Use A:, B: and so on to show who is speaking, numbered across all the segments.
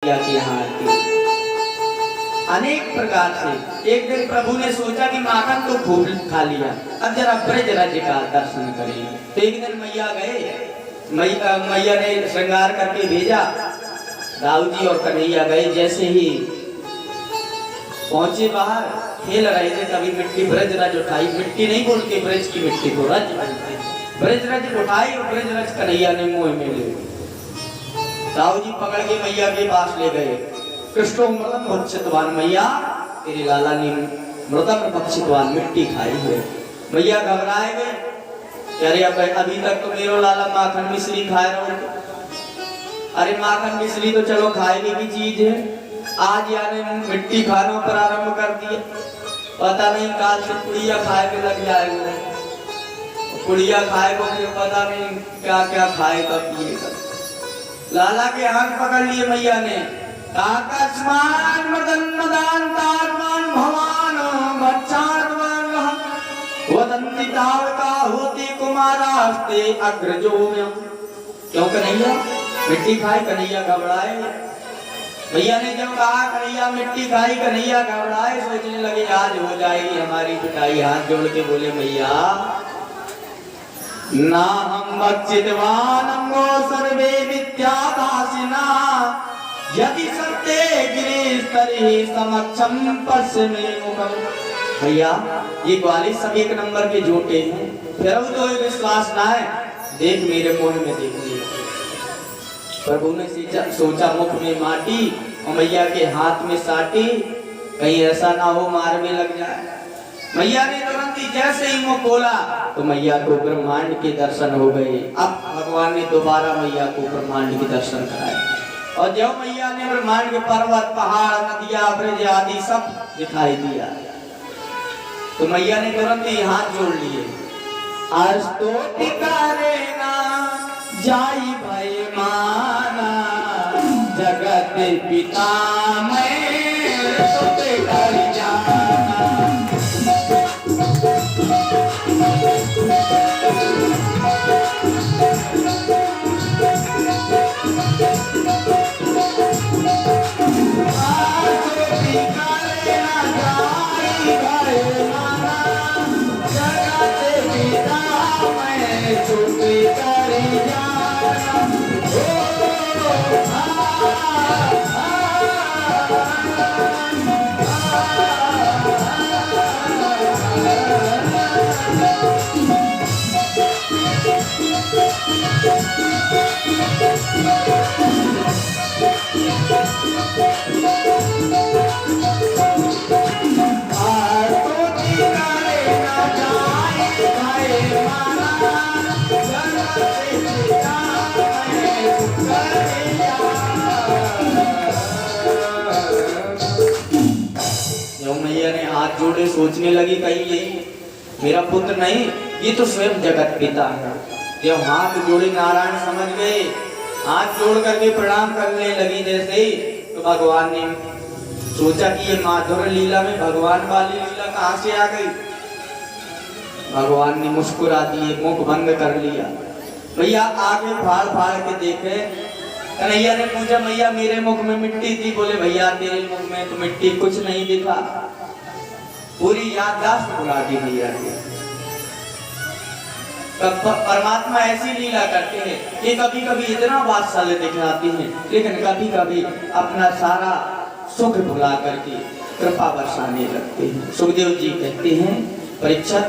A: मैया के यहाँ आती। अनेक प्रकार से एक दिन प्रभु ने सोचा कि माखन तो खूब खा लिया, अब जरा ब्रज राज्य का दर्शन करें। तो एक दिन मैया गए, मैया ने श्रृंगार करके भेजा, दाऊ जी और कन्हैया गए। जैसे ही पहुंचे बाहर, खेल रहे थे, तभी मिट्टी ब्रज रज उठाई। मिट्टी नहीं बोलते, ब्रज की मिट्टी को रज बोलते। ब्रज रज उठाई और ब्रज रज कन्हैया ने मुंह में ले। दाऊ जी पकड़ के मैया के पास ले गए। कृष्णो मृतम भक्षितवान, मैया तेरे लाला ने मृतम भक्षितवान मिट्टी खाई है। मैया घबराए गए, अरे अभी तक तो मेरा लाला माखन मिश्री खाए रहो। अरे माखन मिश्री तो चलो खाने की चीज है, आज यानी मिट्टी खाना प्रारंभ कर दिया। पता नहीं काल से पुड़िया खाए के लग जाएगा, पुड़िया खाए को फिर पता नहीं क्या क्या खाएगा पिएगा। लाला के हाथ पकड़ लिए मैया ने, आकाशमान मदन मदान तारमान भवान बच्चान वदंती तावका होती कुमारास्ते अग्रजो में। क्यों कन्हैया मिट्टी खाई? कन्हैया घबराए। भैया ने जब कहा कन्हैया मिट्टी खाई, कन्हैया घबराए, सोचने लगे आज हो जाएगी हमारी पिटाई। हाथ जोड़ के बोले मैया ना हम भक्षितवान सर्वे विद्यादासिना यदि सत्य गिरीश तरी समक्षम पश्चिमे मुखम। भैया ये ग्वाली सब एक नंबर के झूठे हैं, फिर तो विश्वास ना है, देख मेरे मुंह में देख लिया। प्रभु ने सोचा मुख में माटी और मैया के हाथ में साटी, कहीं ऐसा ना हो मार में लग जाए। मैया ने तुरंत ही जैसे ही मुंह खोला तो मैया को ब्रह्मांड के दर्शन हो गए। अब भगवान ने दोबारा मैया को ब्रह्मांड के दर्शन कराए, और जब मैया ने ब्रह्मांड के पर्वत पहाड़ नदियां ब्रज आदि सब दिखाई दिया तो मैया ने तुरंत ही हाथ जोड़ लिए। आज तो टिकारे ना जाई भाई माना जगत पिता मैं तो कर जाना। जोड़े सोचने लगी कहीं यही मेरा पुत्र नहीं, ये तो स्वयं जगत पिता है। जब हाथ जोड़े नारायण समझ गए, हाथ जोड़ करके प्रणाम करने लगी जैसे, तो भगवान ने सोचा कि ये माधुर लीला में भगवान वाली लीला कहाँ से आ गई। भगवान ने मुस्कुरा दिए, मुख बंद कर लिया। भैया आगे फाड़ फाड़ के देखे, कन्हैया ने पूछा मैया मेरे मुख में मिट्टी थी? बोले भैया तेरे मुख में तो मिट्टी कुछ नहीं दिखा। पूरी याददाश्त भुला दी मैया ने। परमात्मा ऐसी लीला करते हैं कि कभी कभी इतना वात्सल्य दिखलाते हैं, लेकिन कभी कभी अपना सारा सुख भुला करके कृपा बरसाने लगते हैं। सुखदेव जी कहते हैं परीक्षित,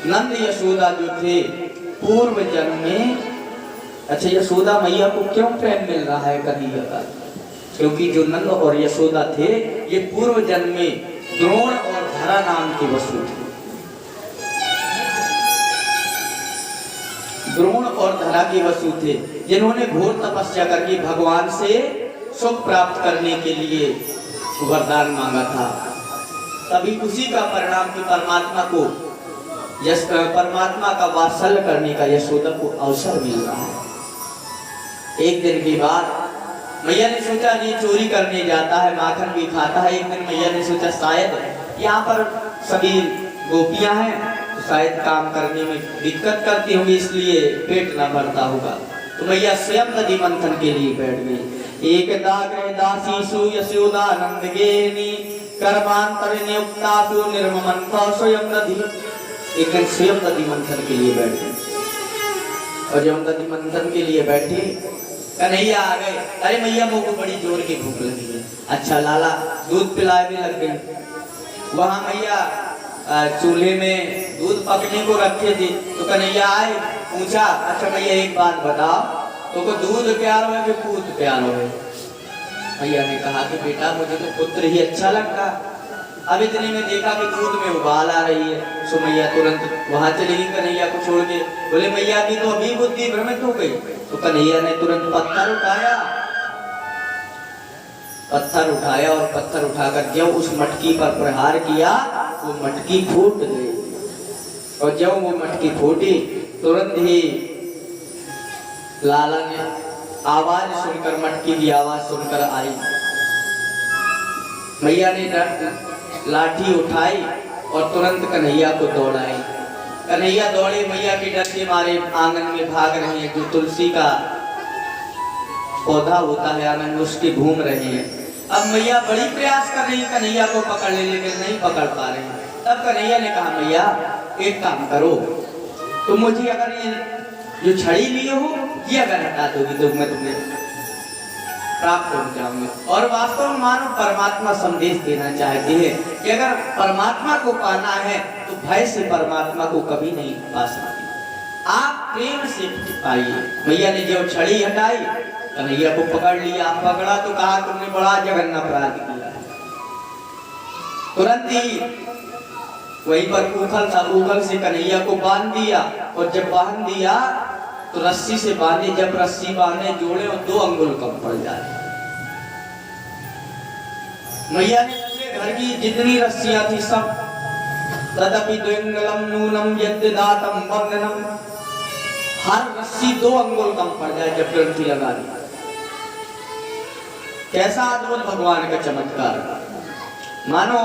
A: नंद यशोदा जो थे पूर्व जन्म में, अच्छा यशोदा मैया को क्यों प्रेम मिल रहा है कन्हैया का? क्योंकि जो नंद और यशोदा थे ये पूर्व जन्म में द्रोण और धरा नाम के वसु थे। द्रोण और धरा के वसु थे जिन्होंने घोर तपस्या करके भगवान से सुख प्राप्त करने के लिए वरदान मांगा था। तभी उसी का परिणाम कि परमात्मा का वात्सल्य करने का यशोदा को अवसर मिल रहा है। एक दिन के बाद मैया ने सोचा ये चोरी करने जाता है, माखन भी खाता है। एक दिन मैया ने सोचा शायद यहाँ पर सभी गोपियां हैं तो शायद काम करने में दिक्कत करती होंगी, इसलिए पेट ना भरता होगा। तो मैया स्वयं नदी मंथन के लिए बैठ गई। एकदा दासीसु यशोदानंद गेनी कर्मांतर नियुक्तासु निर्ममंथा स्वयं नदी। एक दिन स्वयं नदी मंथन के लिए बैठे और जब नदी मंथन के लिए बैठे कन्हैया आ गए। अरे मैया मुझको बड़ी जोर की भूख लगी है। अच्छा लाला दूध पिलाए भी लग गए। वहां मैया चूल्हे में दूध पकने को रखे थे तो कन्हैया आए, पूछा अच्छा मैया एक बात बताओ, तो को दूध प्यारो है कि पूत प्यारो है? मैया ने कहा कि बेटा मुझे तो पुत्र ही अच्छा लगता। अब इतने में देखा कि दूध में उबाल आ रही है, सो मैया तुरंत वहां चली गई कन्हैया को छोड़ के। बोले मैया की तो अभी बुद्धि भ्रमित हो गई। तो कन्हैया ने तुरंत पत्थर उठाया और पत्थर उठाकर जब उस मटकी पर प्रहार किया वो मटकी फूट गई। और जब वो मटकी फूटी तुरंत ही लाला ने आवाज सुनकर, मटकी की आवाज सुनकर आई। मैया ने लाठी उठाई और तुरंत कन्हैया को दौड़ाई। कन्हैया दौड़े, मैया के डर के मारे आंगन में भाग रहे हैं। जो तुलसी का पौधा होता है आंगन में उसके घूम रहे हैं। अब मैया बड़ी प्रयास कर रही कन्हैया को पकड़ने, लेकिन नहीं पकड़ पा रहे। तब कन्हैया ने कहा मैया एक काम करो, तुम मुझे अगर ये जो छड़ी लिए हो ये अगर हटा दोगी तो मैं तुम्हें प्राप्त हो जाऊंगी। और वास्तव में मानो परमात्मा संदेश देना चाहते हैं कि अगर परमात्मा को पाना है तो भय से परमात्मा को कभी नहीं पा सकते, आप प्रेम से पाइए। मैया ने जो छड़ी हटाई कन्हैया को पकड़ लिया। पकड़ा तो कहा तुमने बड़ा जघन्य अपराध किया। तुरंत ही वहीं पर उखल था, उखल से कन्हैया को बांध दिया। और जब बांध दिया तो रस्सी से बांधे, जब रस्सी बांधे जोड़े और 2 अंगुल कम पड़ जाए। मैया ने अपने घर की जितनी रस्सियां थी सब, तदपि द्विंगलम नूनम यद्दातम वंदनम, हर रस्सी 2 अंगुल कम पड़ जाए जब ग्रंथि लगा दी। कैसा अद्भुत भगवान का चमत्कार। मानो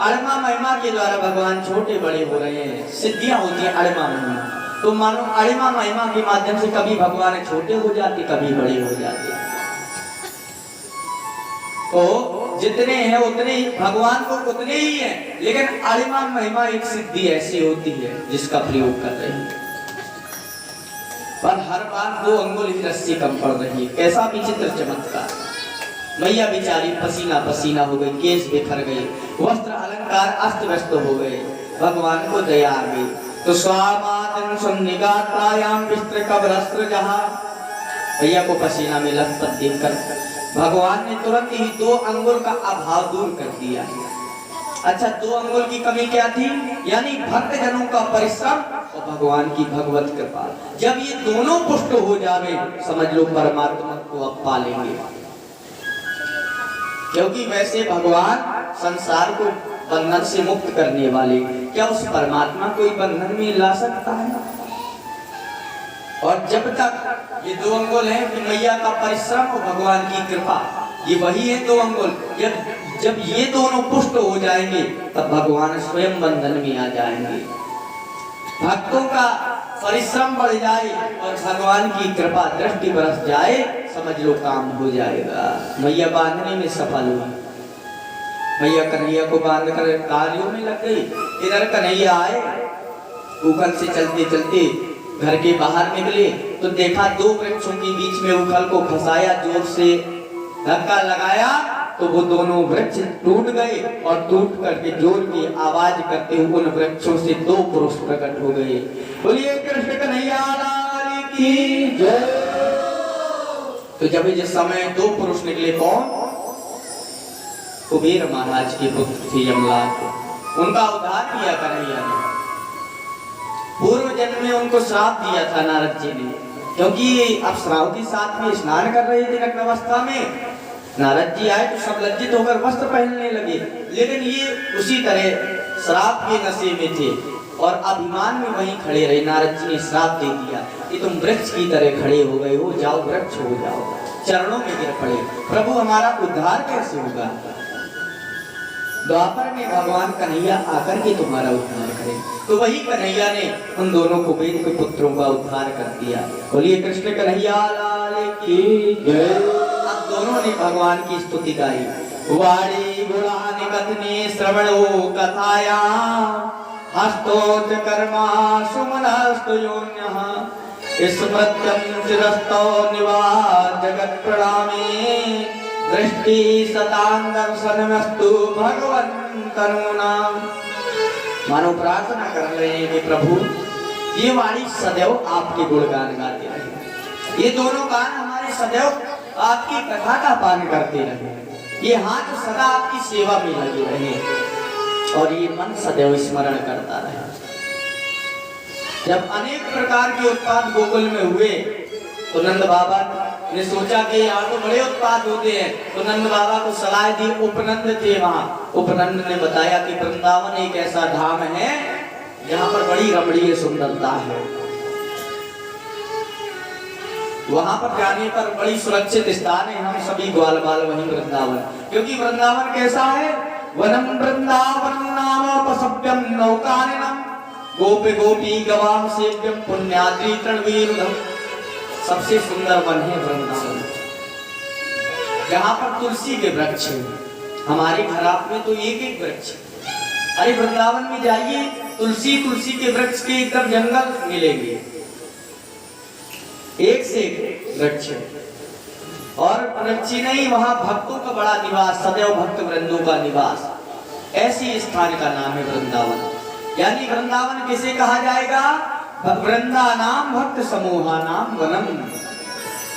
A: अड़मा महिमा के द्वारा भगवान छोटे बड़े हो रहे हैं। सिद्धियां होती है अड़मा महिमा, तो मानो अड़मा महिमा के माध्यम से कभी भगवान छोटे हो जाते कभी बड़े हो जाते। तो जितने हैं उतने ही भगवान को उतने ही हैं, लेकिन अड़मा महिमा एक सिद्धि ऐसी होती है जिसका प्रयोग कर रहे हैं, पर हर बार 2 अंगुल ही रस्सी कम पड़ रही है। कैसा विचित्र चमत्कार। मैया बेचारी पसीना पसीना हो गई, केस बिखर गए, वस्त्र अलंकार अस्त व्यस्त हो गए। भगवान को दया आ गई तो स्वामातन सुनिगात्रायाम विस्त्र कब्रस्त्र जहां, मैया को पसीना में लथपथ देखकर भगवान ने तुरंत ही 2 अंगुल का अभाव दूर कर दिया। अच्छा 2 अंगुल की कमी क्या थी? यानी भक्त जनों का परिश्रम और भगवान की भगवत कृपा। जब ये दोनों पुष्ट हो जावे समझ लो परमात्मा को अब पा लेंगे। क्योंकि वैसे भगवान संसार को बंधन से मुक्त करने वाले, क्या उस परमात्मा को बंधन में ला सकता है? और जब तक ये 2 अंगुल हैं कि मैया का परिश्रम और भगवान की कृपा, ये वही है 2 अंगुल। जब ये दोनों पुष्ट हो जाएंगे तब भगवान स्वयं बंधन में आ जाएंगे। भक्तों का परिश्रम बढ़ जाए और भगवान की कृपा दृष्टि बरस जाए, समझ लो काम हो जाएगा। मैया बांधने में सफल हुई। मैया कन्हैया को बांध कर कार्यों में लग गई। इधर कन्हैया आए, उखल से चलते चलते घर के बाहर निकले तो देखा 2 वृक्षों के बीच में उखल को फंसाया, जोर से धक्का लगाया तो वो दोनों वृक्ष टूट गए और टूट करके जोर की आवाज करते हुए उन वृक्षों से 2 पुरुष प्रकट हो गए। बोलिए कृष्ण कन्हैया लाल की जय। तो जब जिस समय 2 पुरुष निकले, कौन? कुबेर महाराज के पुत्र थे यमराज। उनका उद्धार किया कन्हैया ने। पूर्व जन्म में उनको श्राप दिया था नारद जी ने, क्योंकि अप्सराओं के साथ में स्नान कर रहे थे नग्न अवस्था में। नारद जी आए तो सब लज्जित होकर वस्त्र पहनने लगे, लेकिन ये उसी तरह श्राप के नशे में थे और अभिमान में वहीं खड़े रहे। नारद जी ने श्राप दे दिया कि तुम वृक्ष की तरह खड़े हो गए हो, जाओ वृक्ष हो जाओ। चरणों में गिर पड़े, प्रभु हमारा उद्धार कैसे होगा? द्वापर में भगवान कन्हैया आकर के तुम्हारा उद्धार करे। तो वही कन्हैया ने उन दोनों कुबेर के पुत्रों का उद्धार कर दिया। बोलिए कृष्ण कन्हैया लाल की जय। अब दोनों ने भगवान की स्तुति गाई। वाणी गुणानि कथने श्रवणो कथाया हस्तोच कर्मा सुमनस्तु योन्यः स्मृत्यं चिरस्तो निवास जगत प्रणामे दृष्टि सतां दर्शनमस्तु भगवन्तनु नाम। मानो प्रार्थना कर रहे हैं कि प्रभु ये वाणी सदैव आपके गुणगान गाते रहे, ये दोनों कान हमारे सदैव आपकी कथा का पान करते रहे, ये हाथ सदा आपकी सेवा में लगे रहे और ये मन सदैव स्मरण करता रहे। जब अनेक प्रकार के उत्पाद गोकुल में हुए तो नंद बाबा ने सोचा कि यहाँ तो बड़े उत्पाद होते हैं, तो नंद बाबा को सलाह दी। उपनंद थे वहां, उपनंद ने बताया कि वृंदावन एक ऐसा धाम है जहाँ पर बड़ी रमणीय सुंदरता है, वहां पर जाने पर बड़ी सुरक्षित स्थान है, हम सभी ग्वाल बाल वहीं वृंदावन। क्योंकि वृंदावन कैसा है, वनम वृंदावन नाम पसभ्यम नौकाननम गोप गोपी गवाम सेव्यम पुण्याद्रि तृणवीरुधम। सबसे सुंदर वन है वृंदावन, जहाँ पर तुलसी के वृक्ष हैं। हमारे घर में तो एक एक वृक्ष, अरे वृंदावन में जाइए तुलसी के वृक्ष के एकदम जंगल मिलेंगे, एक से एक वृक्ष। और वृक्ष नहीं, वहां भक्तों का बड़ा निवास, सदैव भक्त वृंदों का निवास, ऐसी स्थान का नाम है वृंदावन। यानी वृंदावन किसे कहा जाएगा, वृंदा नाम भक्त समूहा नाम वनम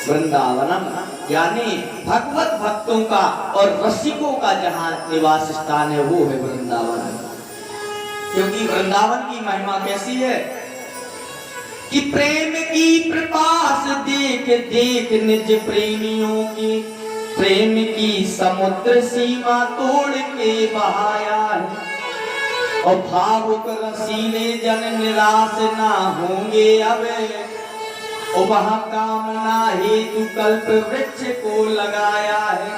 A: वृंदावनम, यानी भगवत भक्तों का और रसिकों का जहां निवास स्थान है वो है वृंदावन। क्योंकि वृंदावन की महिमा कैसी है कि प्रेम की प्रपास देख देख निज प्रेमियों की प्रेम की समुद्र सीमा तोड़ के बहाया है। और भावुक रसीले जन निराश ना होंगे अब, और वहां कामना हेतु कल्प वृक्ष को लगाया है।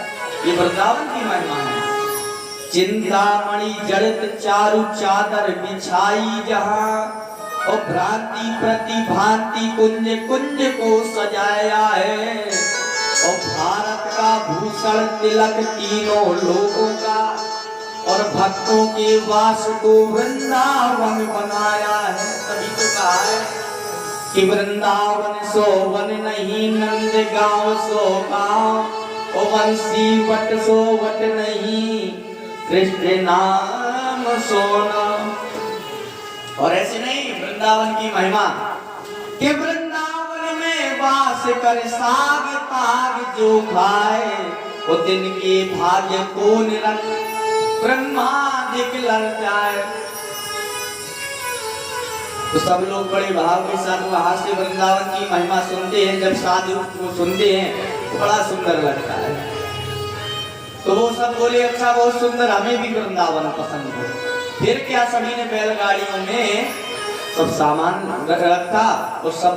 A: ये वृंदावन की महिमा है। चिंतामणि जड़त चारु चादर बिछाई जहां, और भ्रांति प्रति भांति कुंज कुंज को सजाया है। और भारत का भूषण तिलक तीनों लोगों का, और भक्तों के वास को वृंदावन बनाया है। तभी तो कहा है कि वृंदावन सो वन नहीं, नंद गांव सो गांव, ओ बंसी वट सो वट नहीं, कृष्ण नाम सो नाम। और ऐसे नहीं, वृंदावन की महिमा कि वृंदावन में वास कर साग ताग जो खाए, वो दिन के भाग्य को निरंतर ब्रह्मादिक लड़ जाए। तो सब लोग बड़े भाव के साथ वहां से वृंदावन की महिमा सुनते हैं। जब साधु को सुनते हैं तो बड़ा सुंदर लगता है, तो वो सब बोले अच्छा बहुत सुंदर, हमें भी वृंदावन पसंद है। फिर क्या, सभी ने बैलगाड़ियों में सब सामान रखा और सब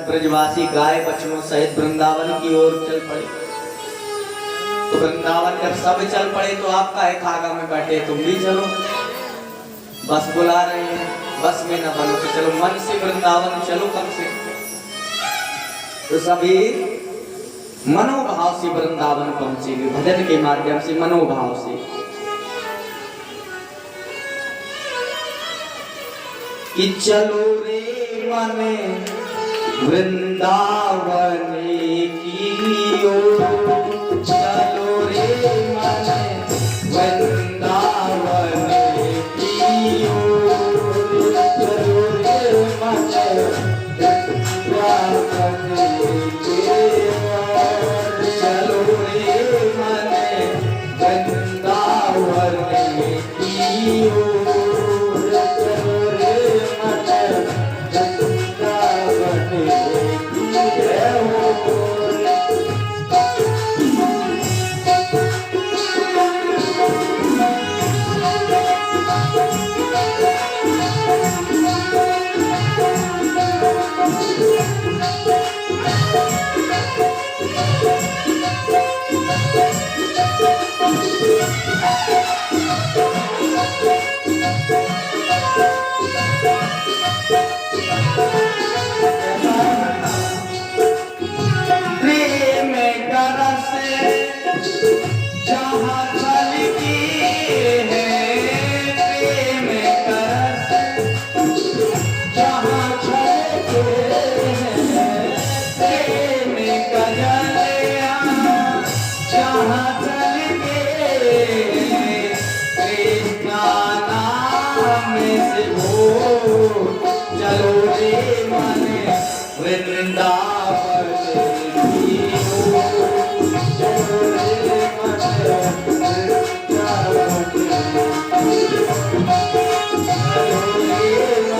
A: ब्रजवासी गाय बछड़ों सहित वृंदावन की ओर चल पड़े। तो वृंदावन जब सब चल पड़े तो आपका है खागा में बैठे, तुम भी चलो, बस बुला रहे हैं, बस में न बनो तो चलो मन से वृंदावन चलो कम से। तो सभी मनोभाव से वृंदावन पहुंचेंगे, भजन के माध्यम से, मनोभाव से। कि चलो रे मन वृंदावन की ओर, चलो रे मन वृंदावन की ओर, चलो रे मन वृंदावन की ओर, चलो रे मन वृंदावन की ओर, चलो रे मन वृंदावन की ओर। प्रेम का रस छलके हैं प्रेम करत, जहाँ छलके हैं प्रेम कजलिया, जहाँ छलके कृष्णा नाम से हो, चलो रे मन वृंदावन की ओर, चलो रे मन वृंदावन की ओर, चलो रे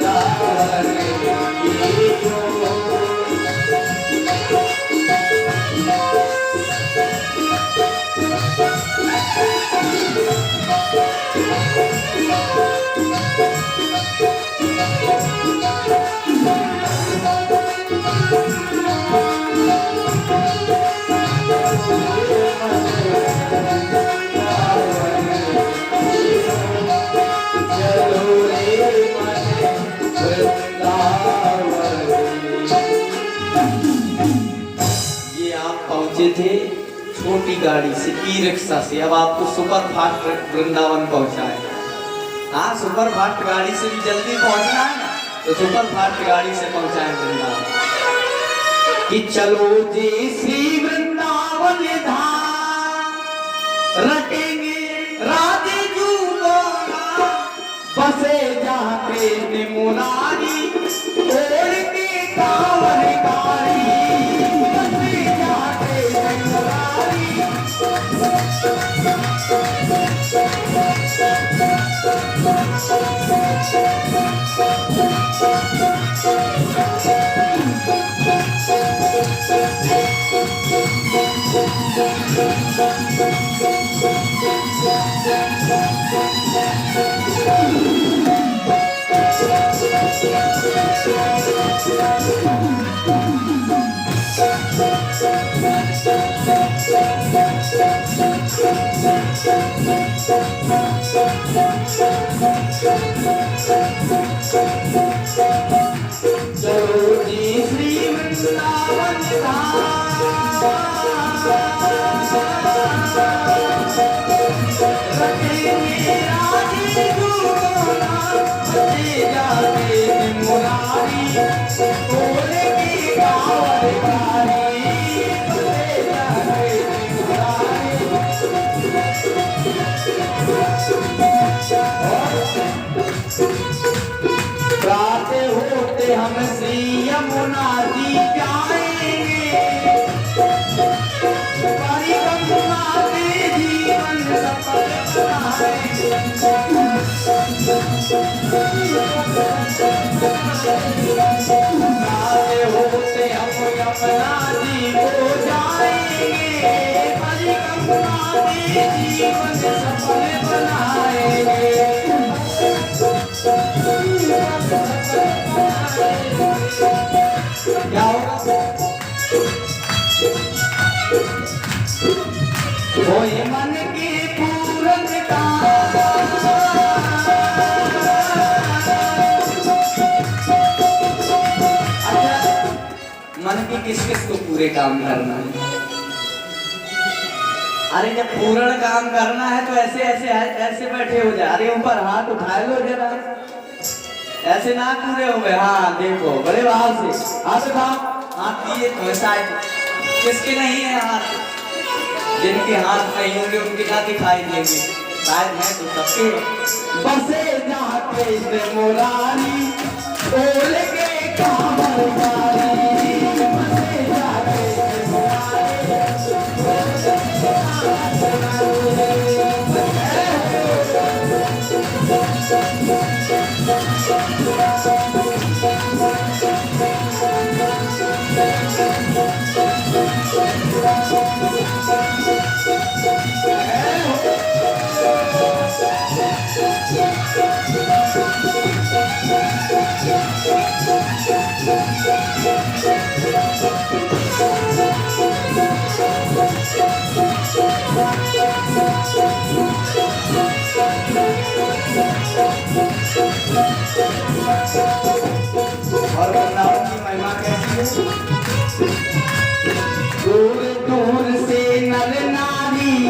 A: मन वृंदावन की ओर। ये आप पहुंचे थे छोटी गाड़ी से, ई रिक्शा से, अब आपको सुपर फास्ट वृंदावन पहुंचाए। हाँ, सुपर फास्ट गाड़ी से भी जल्दी पहुंचना है ना, तो सुपर फास्ट गाड़ी से पहुंचाए वृंदावन। कि चलो जी श्री वृंदावन धाम, रटेंगे राधे जू गोरा, बसे जाते ने मुरारी, छोड़ के कांवर कारी, बसे जाते ने मुरारी। चलो जी श्री वृंदावन धाम, रटेंगे राधे जू गोरा, बसे जाते मुरारी, छोड़ के कांवर कारी, बसे जाते मुरारी। गाते होते हम श्री यमुना जी जाएंगे, परिक्रमा के जीवन सफल बनाएंगे। गाते होते हम यमुना जी को जाएंगे, परिक्रमा के जीवन सफल बनाएंगे। क्या होगा? कोई मन की पूरन का, अच्छा, मन की किस किस को पूरे काम करना है? अरे जब पूर्ण काम करना है तो ऐसे ऐसे ऐसे बैठे हो जाए। अरे ऊपर हाथ उठा लो जरा, ऐसे ना पूरे हो गए। हाँ देखो, बड़े भाव से हाथ उठाओ, हाथ दिए तो ऐसा है। किसके नहीं है हाथ? जिनके हाथ नहीं होंगे उनके ना दिखाई देंगे, शायद है तो सबके। बसे जाते से मुरारी, बोल के कांवर कारी, बसे जाते से मुरारी,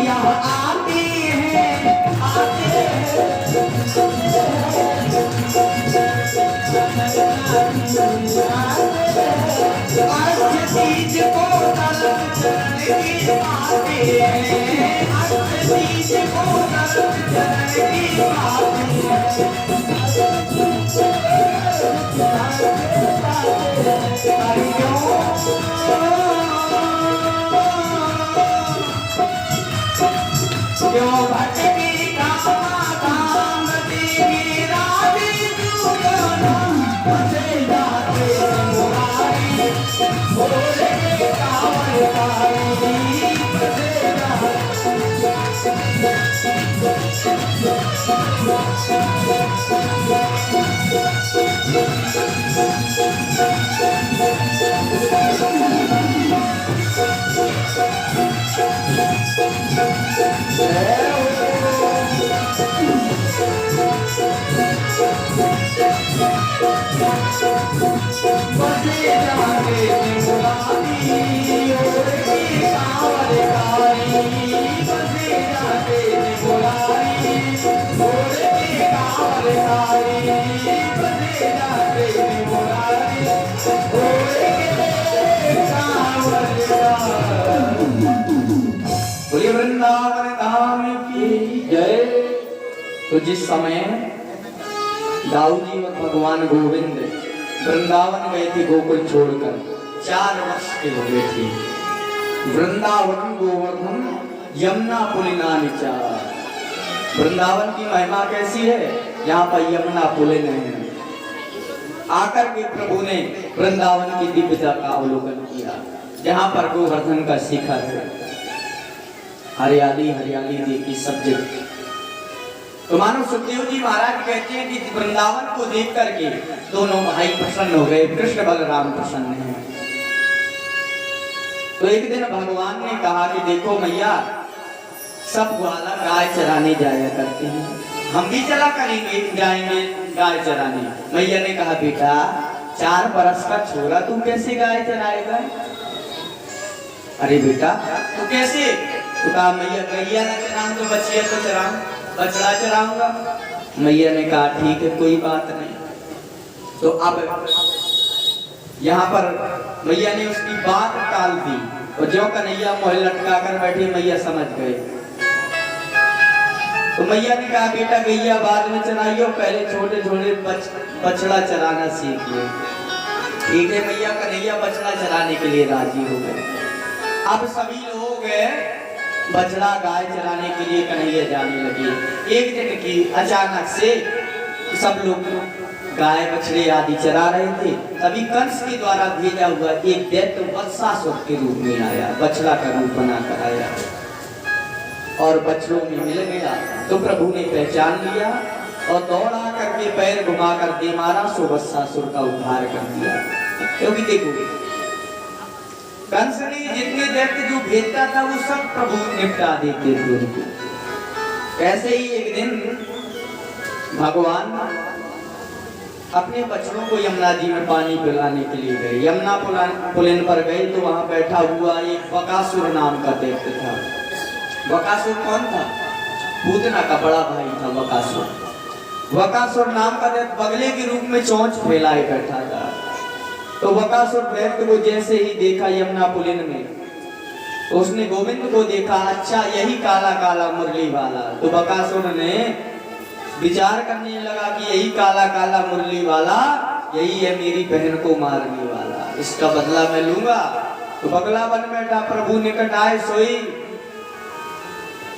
A: यहाँ आती है आते तीज को तलब चरण की आते हैं तीज को तलब चरण की आते क्यों भटकी कामा धाम देवी राजी जुगाना बसे जाते मुरारी भोले कांवर कारी बसे बोलिए वृंदावन धाम की जय। तो जिस समय दाऊ जी और भगवान गोविंद वृंदावन गए थे गोकुल छोड़कर 4 वर्ष के हो गए थे। वृंदावन गोवर्धन यमुना पुलिना निचार। वृंदावन की महिमा कैसी है, यहाँ पर यमुना पुलिन है। आकर के प्रभु ने वृंदावन की दिव्यता का अवलोकन किया, जहाँ पर गोवर्धन का शिखर है, हरियाली हरियाली देखी सब जगह। तो मानो सुखदेव जी महाराज कहते हैं कि वृंदावन को देख करके दोनों भाई प्रसन्न हो गए, कृष्ण बलराम प्रसन्न हैं। तो एक दिन भगवान ने कहा कि देखो मैया, सब ग्वाला गाय चराने जाया करते हैं, हम भी चला करेंगे, जाएंगे गाय चराने। मैया ने कहा बेटा 4 बरस का छोरा तू कैसे गाय चराएगा? अरे बेटा तू कैसे? तो कहा मैया गैया ना चराऊं तो बछिया तो चराऊं, बछड़ा चराऊंगा। मैया ने कहा ठीक है कोई बात नहीं। तो अब यहाँ पर मैया ने उसकी बात टाल दी और जो कन्हैया मोह लटका कर बैठे मैया समझ गए। तो मैया ने कहा बेटा गैया बाद में चराइयो, पहले छोटे छोटे बछड़ा चराना सीख लो। ठीक है मैया कन्हैया बछड़ा चराने के लिए राजी हो गए। अब सभी लोग बछड़ा गाय चराने के लिए कन्हैया जाने लगे। एक दिन की अचानक से सब लोग गाय बछड़े आदि चरा रहे थे, तभी कंस के द्वारा भेजा हुआ एक दैत्य वत्सासुर के रूप में आया, बछड़ा का रूप बनाकर आया और बछड़ों में मिल गया। तो प्रभु ने पहचान लिया और दौड़ा करके पैर घुमाकर दे मारा, सो वत्सासुर का उद्धार कर दिया। क्योंकि देखो कंस ने जितने दैत्य जो भेजता था वो सब प्रभु निपटा देते थे उनको। ऐसे ही एक दिन भगवान अपने बच्चों को यमुना जी में पानी पिलाने के लिए गए। यमुना पुलिन पर गए तो वहां बैठा हुआ एक बकासुर नाम का दैत्य था। बकासुर कौन था? पूतना का बड़ा भाई था बकासुर। बकासुर नाम का दैत्य बगले के रूप में चोंच फैलाए बैठा था। तो बकासुर दैत्य को जैसे ही देखा यमुना पुलिन में, तो उसने गोविंद को देखा, अच्छा यही काला काला मुरली वाला। तो बकासुर ने विचार करने लगा कि यही काला काला मुरली वाला यही है मेरी बहन को मारने वाला, इसका बदला मैं लूंगा। तो बगला बन बैठा, प्रभु निकट आए सोई,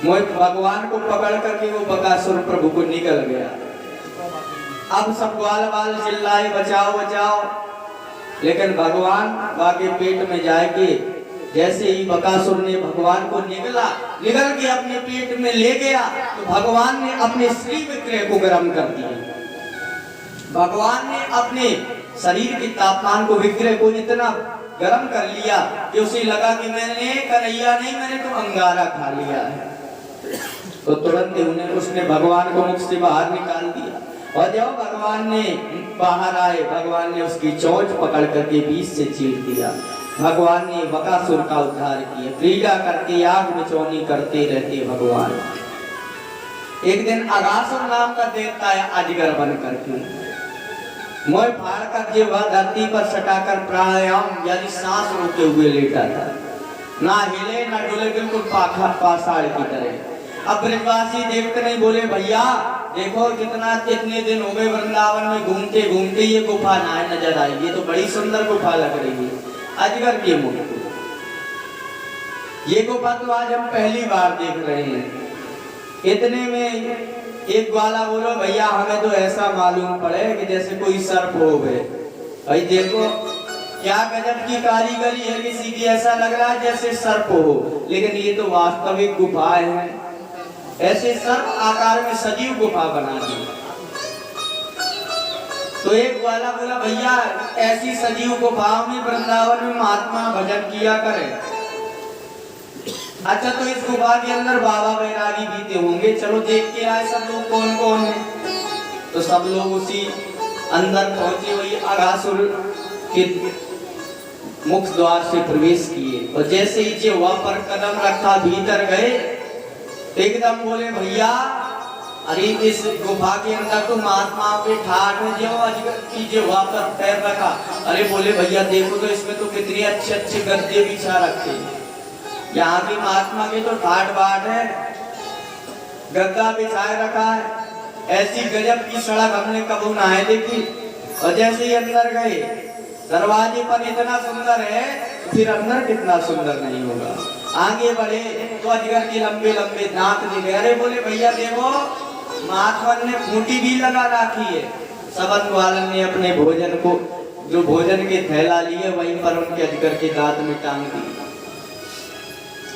A: मोहित भगवान को पकड़ करके वो बकासुर प्रभु को निकल गया। अब सब ग्वाल बाल चिल्लाए बचाओ बचाओ, लेकिन भगवान बाके पेट में जाके जैसे ही बकासुर ने भगवान को निगल के अपने पेट में ले गया, तो भगवान ने अपने श्री विग्रह को गर्म कर दिया। भगवान ने अपने शरीर के तापमान को, विग्रह को इतना गर्म कर लिया कि उसे लगा कि मैंने कन्हैया नहीं, मैंने तो अंगारा खा लिया है। तो तुरंत ही उसने भगवान को मुख से बाहर निकाल दिया। और जब भगवान ने बाहर आए, भगवान ने उसकी चोंच पकड़ करके बीच से चीर दिया। भगवान ने बकासुर का उद्धार किया। क्रीड़ा करके आग में चौनी करते रहते भगवान। एक दिन अगासुर नाम का देवता है अजगर बन करके मोह फाड़ कर के वह धरती पर सटाकर प्राणायाम यानी सांस रोके हुए लेटा था। ना हिले ना डोले, बिल्कुल पाषाण की तरह। अब ब्रजवासी देखते नहीं, बोले भैया देखो कितने दिन हो गए वृंदावन में घूमते घूमते, ये गुफा ना नजर आई, ये तो बड़ी सुंदर गुफा लग रही है अजगर के मुख को। ये गुफा तो आज हम पहली बार देख रहे हैं। इतने में एक ग्वाला बोलो भैया हमें तो ऐसा मालूम पड़े कि जैसे कोई सर्प हो गए। भाई देखो क्या गजब की कारीगरी है, किसी की ऐसा लग रहा है जैसे सर्प हो, लेकिन ये तो वास्तविक गुफा है। ऐसे सर्प आकार में सजीव गुफा बना दी। तो एक ग्वाला बोला भैया ऐसी सजीव गुफाओं में वृंदावन में महात्मा भजन किया करे। अच्छा तो इस गुफा के अंदर बाबा बैरागी बीते होंगे, चलो देख के आए सब लोग कौन कौन है। तो सब लोग उसी अंदर पहुंचे, वही अगासुर के मुख द्वार से प्रवेश किए। और जैसे ही जिह्वा पर कदम रखा भीतर गए, एकदम बोले भैया अरे इस गुफा के अंदर तो महात्मा के ठाठ है, जो अजगर की जिह्वा पर पैर रखा। अरे बोले भैया देखो तो इसमें तो कितने अच्छे अच्छे गद्दे बिछा रखे, यहाँ की महात्मा के तो ठाट बाट है, गद्दा बिछाए रखा है। ऐसी गजब की सड़क हमने कभी ना है देखी। और जैसे ही अंदर गए, दरवाजे पर इतना सुंदर है, फिर अंदर कितना सुंदर नहीं होगा। आगे बढ़े तो अजगर के लंबे लंबे दांत दिखे। अरे बोले भैया देखो महात्मा ने खूंटी भी लगा रखी है। सबन वालन ने अपने भोजन को, जो भोजन के थैला लिए वहीं पर उनके अजगर के दांत में टांग दी।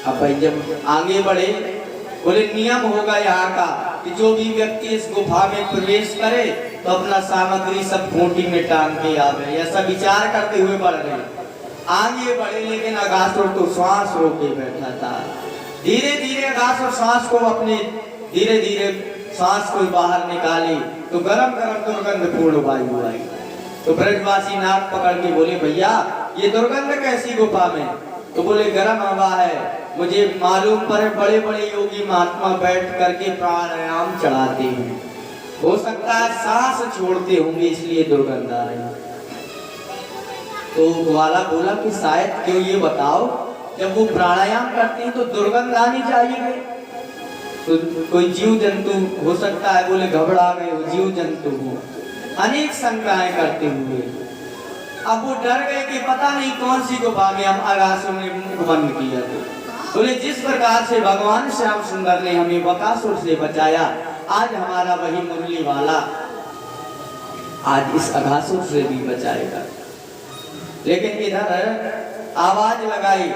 A: अब भाई जब आगे बढ़े, बोले नियम होगा यहाँ का कि जो भी व्यक्ति इस गुफा में प्रवेश करे तो अपना सामग्री सब खूंटी में टांग के आवे। ऐसा विचार करते हुए बढ़ रहे, आगे बढ़े, लेकिन अगासुर तो श्वास रोके बैठा था। धीरे धीरे अगासुर श्वास को अपने धीरे धीरे श्वास को बाहर निकाली तो गरम गरम दुर्गंधपूर्ण वायु आई। तो ब्रजवासी नाक पकड़ के बोले भैया ये दुर्गंध कैसी गुफा में? तो बोले गर्म हवा है, मुझे मालूम पर बड़े बड़े योगी महात्मा बैठ करके प्राणायाम चढ़ाते हैं, हो सकता है सांस छोड़ते होंगे इसलिए दुर्गंध आ रही। तो ग्वाला बोला कि शायद क्यों, ये बताओ जब वो प्राणायाम करते हैं तो दुर्गंध आनी चाहिए। तो कोई जीव जंतु हो सकता है, बोले घबरा गए हो, जीव जंतु हो, अनेक शंकाएं करते हुए अब वो डर गए कि पता नहीं कौन सी गुफा में हम अगासुर ने मुख बंद किया। बोले जिस प्रकार से भगवान श्याम सुंदर ने हमें बकासुर से बचाया, आज हमारा वही मुरली वाला आज इस अगासुर से भी बचाएगा। लेकिन इधर आवाज लगाई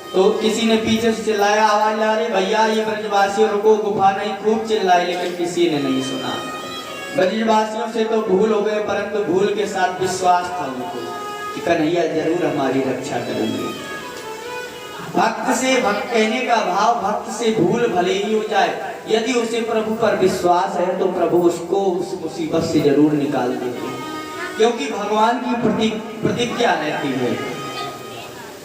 A: तो किसी ने पीछे से चिल्लाया, आवाज ला रही भैया ये ब्रजवासियों रुको, गुफा नहीं। खूब चिल्लाए लेकिन किसी ने नहीं सुना। ब्रजवासियों से तो भूल हो गए, परंतु भूल के साथ विश्वास था उनको कि कन्हैया जरूर हमारी रक्षा करेंगे। भक्त से भक्त कहने का भाव, भक्त से भूल भले ही हो जाए, यदि उसे प्रभु पर विश्वास है तो प्रभु उसको उस मुसीबत से जरूर निकाल देते हैं, क्योंकि भगवान की प्रतिज्ञा रहती है।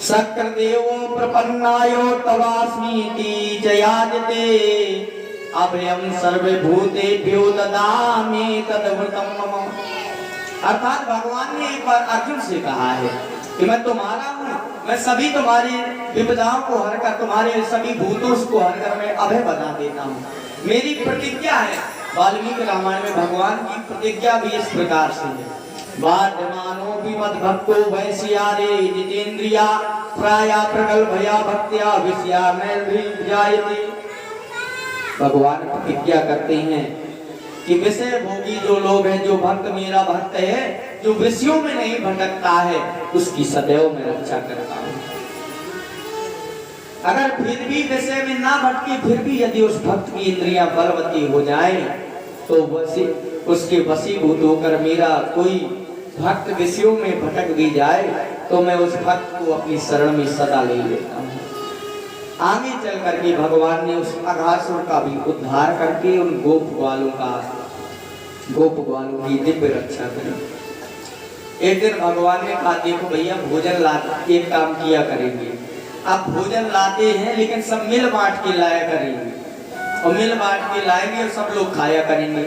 A: शक्र देवो प्रपन्नायो तवास्मीति जयाजते अभयम सर्वभूतेभ्यो ददामि तदमृतम मम। अर्थात भगवान ने एक बार अर्जुन से कहा है कि मैं तुम्हारा हूँ, मैं सभी तुम्हारी विपदाओं को हर कर, तुम्हारे सभी भूतों को हर कर मैं अभय बना देता हूँ। मेरी प्रतिज्ञा है। वाल्मीकि रामायण में भगवान की प्रतिज्ञा भी इस प्रकार से है, बाध्यमानो भी मद्भक्तो वैश्यारे जितेन्द्रिया प्राया प्रगल्भया भक्त्या विषयामैर्भिजायते। भगवान प्रतिज्ञा करते हैं कि विषय भोगी जो लोग हैं, जो भक्त मेरा भक्त है, जो विषयों में नहीं भटकता है, उसकी सदैव मैं रक्षा करता हूँ। अगर फिर भी विषय में ना भटके, फिर भी यदि उस भक्त की इंद्रियां बलवती हो जाए तो उसके वशीभूत होकर मेरा कोई भक्त विषयों में भटक भी जाए तो मैं उस भक्त को अपनी शरण में सदा ले लेता हूँ। आगे चल करके भगवान ने उस अगासुर का भी उद्धार करके उन गोप ग्वालों की दिव्य रक्षा करी। एक दिन भगवान ने कहा देखो भैया भोजन लाते एक काम किया करेंगे, आप भोजन लाते हैं लेकिन सब मिल बांट के लाया करेंगे और मिल बांट के लाएंगे और सब लोग खाया करेंगे।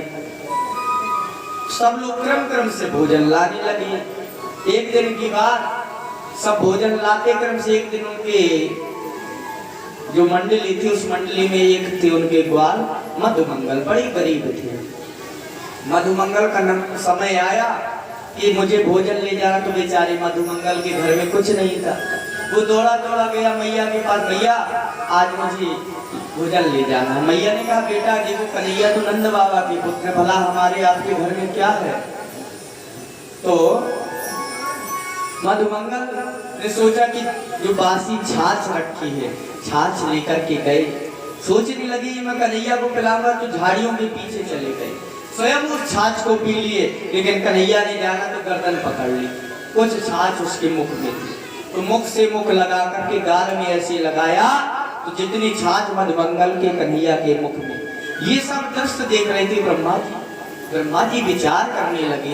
A: सब लोग क्रम क्रम से भोजन लाने लगे। एक दिन की बात, सब भोजन लाते क्रम से एक दिन उनके जो मंडली थी उस मंडली में एक थे उनके ग्वाल मधुमंगल, बड़ी गरीब थे। मधुमंगल का समय आया कि मुझे भोजन ले जाना, तो बेचारे मधुमंगल के घर में कुछ नहीं था। वो दौड़ा दौड़ा गया मैया के पास, मैया आज मुझे भोजन ले जाना है। मैया ने कहा बेटा देखो कन्हैया तो नंद बाबा के पुत्र, भला हमारे आपके घर में क्या है। तो मधुमंगल ने सोचा कि जो बासी छाछ रखी है छाछ लेकर के गए। सोचने लगी मैं कन्हैया को पिलाऊंगा, तो झाड़ियों के पीछे चले गए, स्वयं उस छाछ को पी लिए। लेकिन कन्हैया ने जाना तो गर्दन पकड़ ली, कुछ छाछ उसके मुख में थी, तो मुख से मुख लगा करके गाल में ऐसे लगाया तो जितनी छाछ मधुमंगल के कन्हैया के मुख में। ये सब दृश्य देख रहे थे ब्रह्मा जी। ब्रह्मा जी विचार करने लगे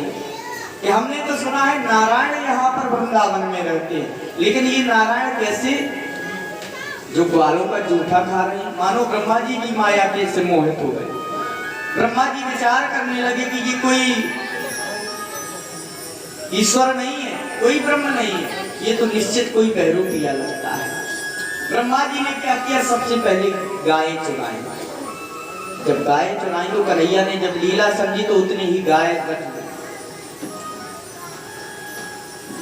A: कि हमने तो सुना है नारायण यहाँ पर वृंदावन में रहते हैं, लेकिन ये नारायण कैसे जो ग्वालों का जूठा खा रहे हैं। मानो ब्रह्मा जी की माया के से मोहित हो गए। ब्रह्मा जी विचार करने लगे कि ये कोई ईश्वर नहीं है, कोई ब्रह्म नहीं है, ये तो निश्चित कोई बहरूपिया लगता है। ब्रह्मा जी ने क्या किया, सबसे पहले गाय चुराई। जब गाय चुराई तो कन्हैया ने जब लीला समझी तो उतनी ही गाय रख दी।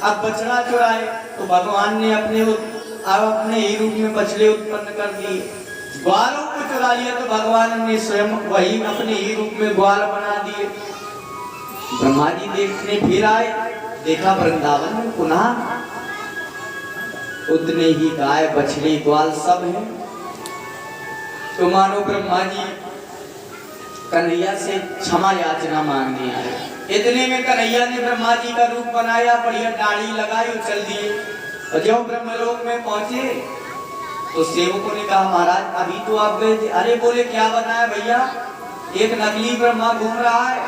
A: अब बछड़ा चुराए तो भगवान ने अपने ही रूप में बछड़े उत्पन्न कर दिए। ग्वालों को चुरा लिया तो भगवान ने स्वयं वही अपने ही रूप में ग्वाल बना दिए। ब्रह्मा जी देखने फिर आए, देखा वृंदावन में पुनः उतने ही गाय बछड़े ग्वाल सब हैं। तो मानो ब्रह्मा जी कन्हैया से क्षमा याचना मांगने आए। इतने में कन्हैया ने ब्रह्मा जी का रूप बनाया, बढ़िया दाढ़ी लगाई और चल दिए। और जब ब्रह्मलोक में पहुंचे तो सेवकों ने कहा महाराज अभी तो आप गए थे। अरे बोले क्या बनाया भैया, एक नकली ब्रह्मा घूम रहा है,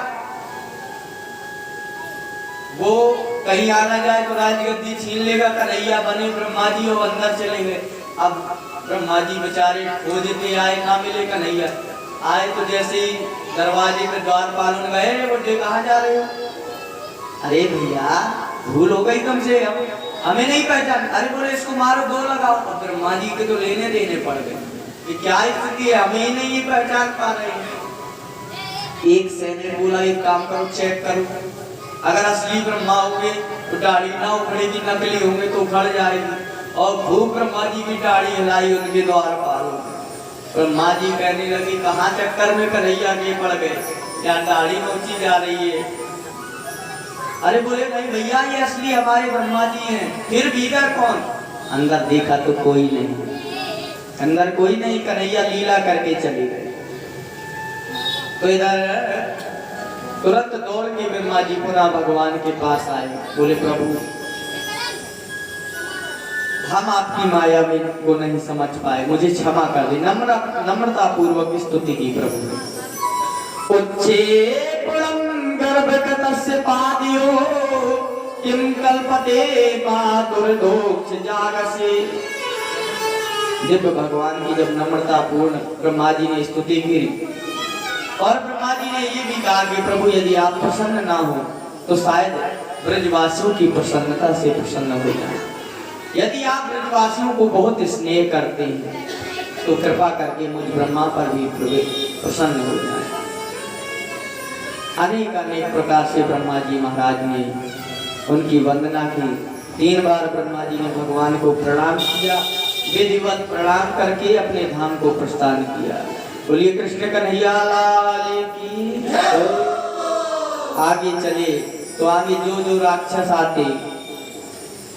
A: वो कहीं आना जाए तो राजगद्दी छीन लेगा। कन्हैया बने ब्रह्मा जी और अंदर चले गए। अब ब्रह्मा जी बेचारे खोजते आए, ना मिले कन्हैया। आए तो जैसे ही दरवाजे में द्वारपाल गए, बोले कहाँ जा रहे हो। अरे भैया भूल हो गई तुमसे, हमें नहीं पहचान। अरे बोले इसको मारो, दो लगाओ। अब ब्रह्मा जी के तो लेने देने पड़ गए कि क्या स्थिति है, हमें ही नहीं पहचान पा रहे हैं। एक सैनिक बोला एक काम करो, चेक करो, अगर असली ब्रह्मा होंगे तो दाढ़ी ना उखड़ेगी, नकली होंगे तो उखड़ जाएगी। और खूब ब्रह्मा जी की दाढ़ी हिलाई उनके द्वारपाल। ब्रह्मा जी कहने लगी कहाँ चक्कर में कन्हैया के पड़ गए, क्या दाढ़ी नोची जा रही है। अरे बोले नहीं भैया ये असली हमारे ब्रह्मा जी हैं। फिर भीतर कौन, अंदर देखा तो कोई नहीं, अंदर कोई नहीं, कन्हैया लीला करके चले गए। तो इधर तुरंत दौड़ के ब्रह्मा जी पुनः भगवान के पास आए। बोले प्रभु हम आपकी माया में को नहीं समझ पाए, मुझे क्षमा कर दे। नम्रता पूर्वक स्तुति की प्रभु ने। उच्चे गर्भगतस्य पादियो किम कल्पते मातुर्दोक्ष जागसे। जब भगवान की जब नम्रता पूर्ण ब्रह्मा जी ने स्तुति की और ब्रह्मा जी ने ये भी कहा कि प्रभु यदि आप प्रसन्न ना हो तो शायद ब्रजवासियों की प्रसन्नता से प्रसन्न हो जाए। यदि आप ब्रजवासियों को बहुत स्नेह करते हैं तो कृपा करके मुझ ब्रह्मा पर भी प्रसन्न हो जाए। अनेक अनेक प्रकार से ब्रह्मा जी महाराज ने उनकी वंदना की। 3 बार ब्रह्मा जी ने भगवान को प्रणाम किया, विधिवत प्रणाम करके अपने धाम को प्रस्थान किया। बोलिए कृष्ण कन्हैया लाल की। आगे चले तो आगे जो जो राक्षस आते,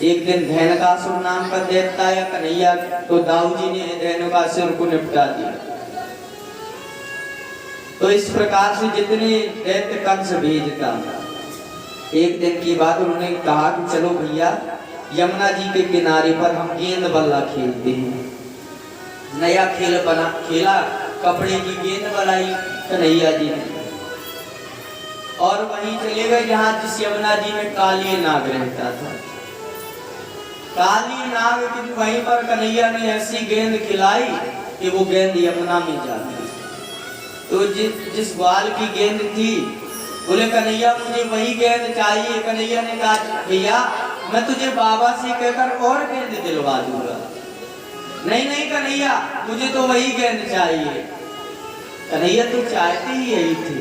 A: एक दिन धैनकासुर नाम का दैत्य आया कन्हैया, तो दाऊ जी ने धैनकासुर को निपटा दिया। तो इस प्रकार से जितने दैत्य कंस भेजता, एक दिन की बात उन्होंने कहा कि चलो भैया यमुना जी के किनारे पर हम गेंद बल्ला खेलते हैं। नया खेल बना खेला, कपड़े की गेंद बनाई कन्हैया जी ने। और वहीं चले गए जहां जिस यमुना जी में काली नाग रहता था। काली नाग की वहीं पर कन्हैया ने ऐसी गेंद खिलाई कि वो गेंद यमुना में जा गई। तो जिस ग्वाल की गेंद थी, बोले कन्हैया मुझे वही गेंद चाहिए। कन्हैया ने कहा भैया मैं तुझे बाबा से कहकर और गेंद दिलवा दूंगा। नहीं नहीं कन्हैया मुझे तो वही गेंद चाहिए। कन्हैया तो चाहते ही यही थे,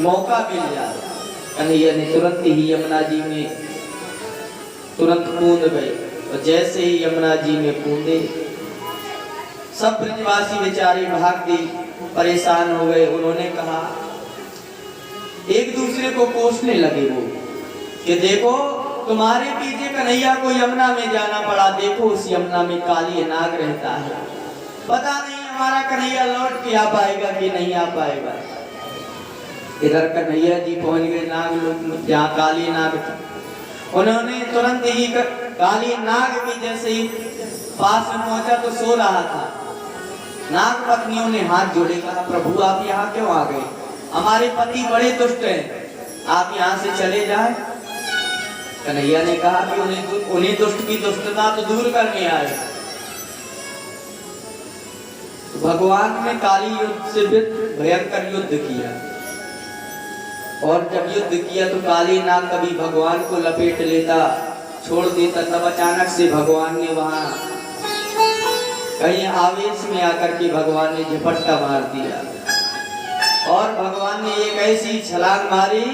A: मौका मिल जाए। कन्हैया ने तुरंत ही यमुना जी में तुरंत कूद गए और जैसे ही यमुना जी में कूदे सब ब्रजवासी बेचारे भाग दी, परेशान हो गए। उन्होंने कहा, एक दूसरे को कोसने लगे वो कि देखो तुम्हारे पीछे कन्हैया को यमुना में जाना पड़ा, देखो उस यमुना में काली नाग रहता है, पता नहीं हमारा कन्हैया लौट के आ पाएगा कि नहीं आ पाएगा। इधर कन्हैया जी पहुंच गए नाग लोक जहाँ काली नाग थी। उन्होंने तुरंत ही काली नाग भी जैसे ही पास में पहुंचा तो सो रहा था। नाग पत्नियों ने हाथ जोड़े, कहा प्रभु आप यहाँ क्यों आ गए? हमारे पति बड़े दुष्ट हैं, आप यहाँ से चले जाएं। कन्हैया ने कहा कि उन्हें दुष्ट की दुष्टता तो दूर करने आए। तो भगवान ने काली युद्ध से भयंकर युद्ध किया और जब युद्ध किया तो काली नाग कभी भगवान को लपेट लेता, छोड़ देता, तब अचानक से भगवान ने वहां कहीं आवेश में आकर के भगवान ने झपट्टा मार दिया और भगवान ने एक ऐसी छलांग मारी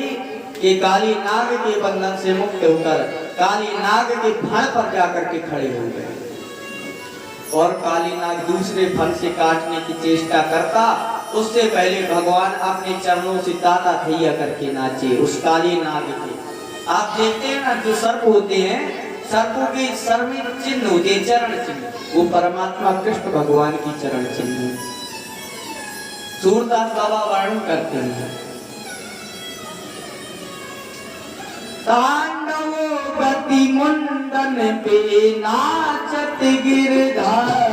A: कि काली नाग के बंधन से मुक्त होकर काली नाग के फण पर जाकर के खड़े हो गए। और काली नाग दूसरे फण से काटने की चेष्टा करता, उससे पहले भगवान अपने चरणों से ताता थैया करके नाचे उस काली नाग के। आप देखते हैं ना जो सर्प होते हैं, सर्पों के सर में चिन्ह होते हैं, चरण चिन्ह, वो परमात्मा कृष्ण भगवान की चरण चिन्ह। सूरदास बाबा वर्णन करते हैं, तांडव गति मुंडन पे नाचत गिरधार,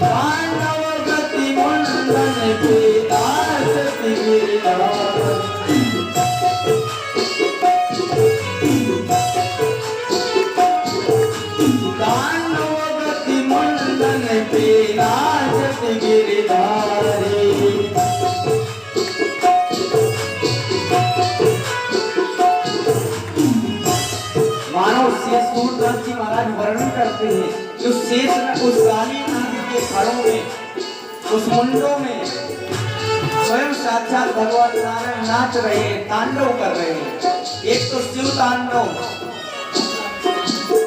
A: तांडव गति मुंडन पे नाचत गिरधार। तांडव गति मुंडन पे नाचत गिरधारी। सूरदास जी महाराज वर्णन करते हैं कि उस शेष उस काली नाग के फणों में, उस मुंडों में स्वयं साक्षात भगवान नारायण नाच रहे हैं, तांडव कर रहे हैं। एक तो शिव तांडव,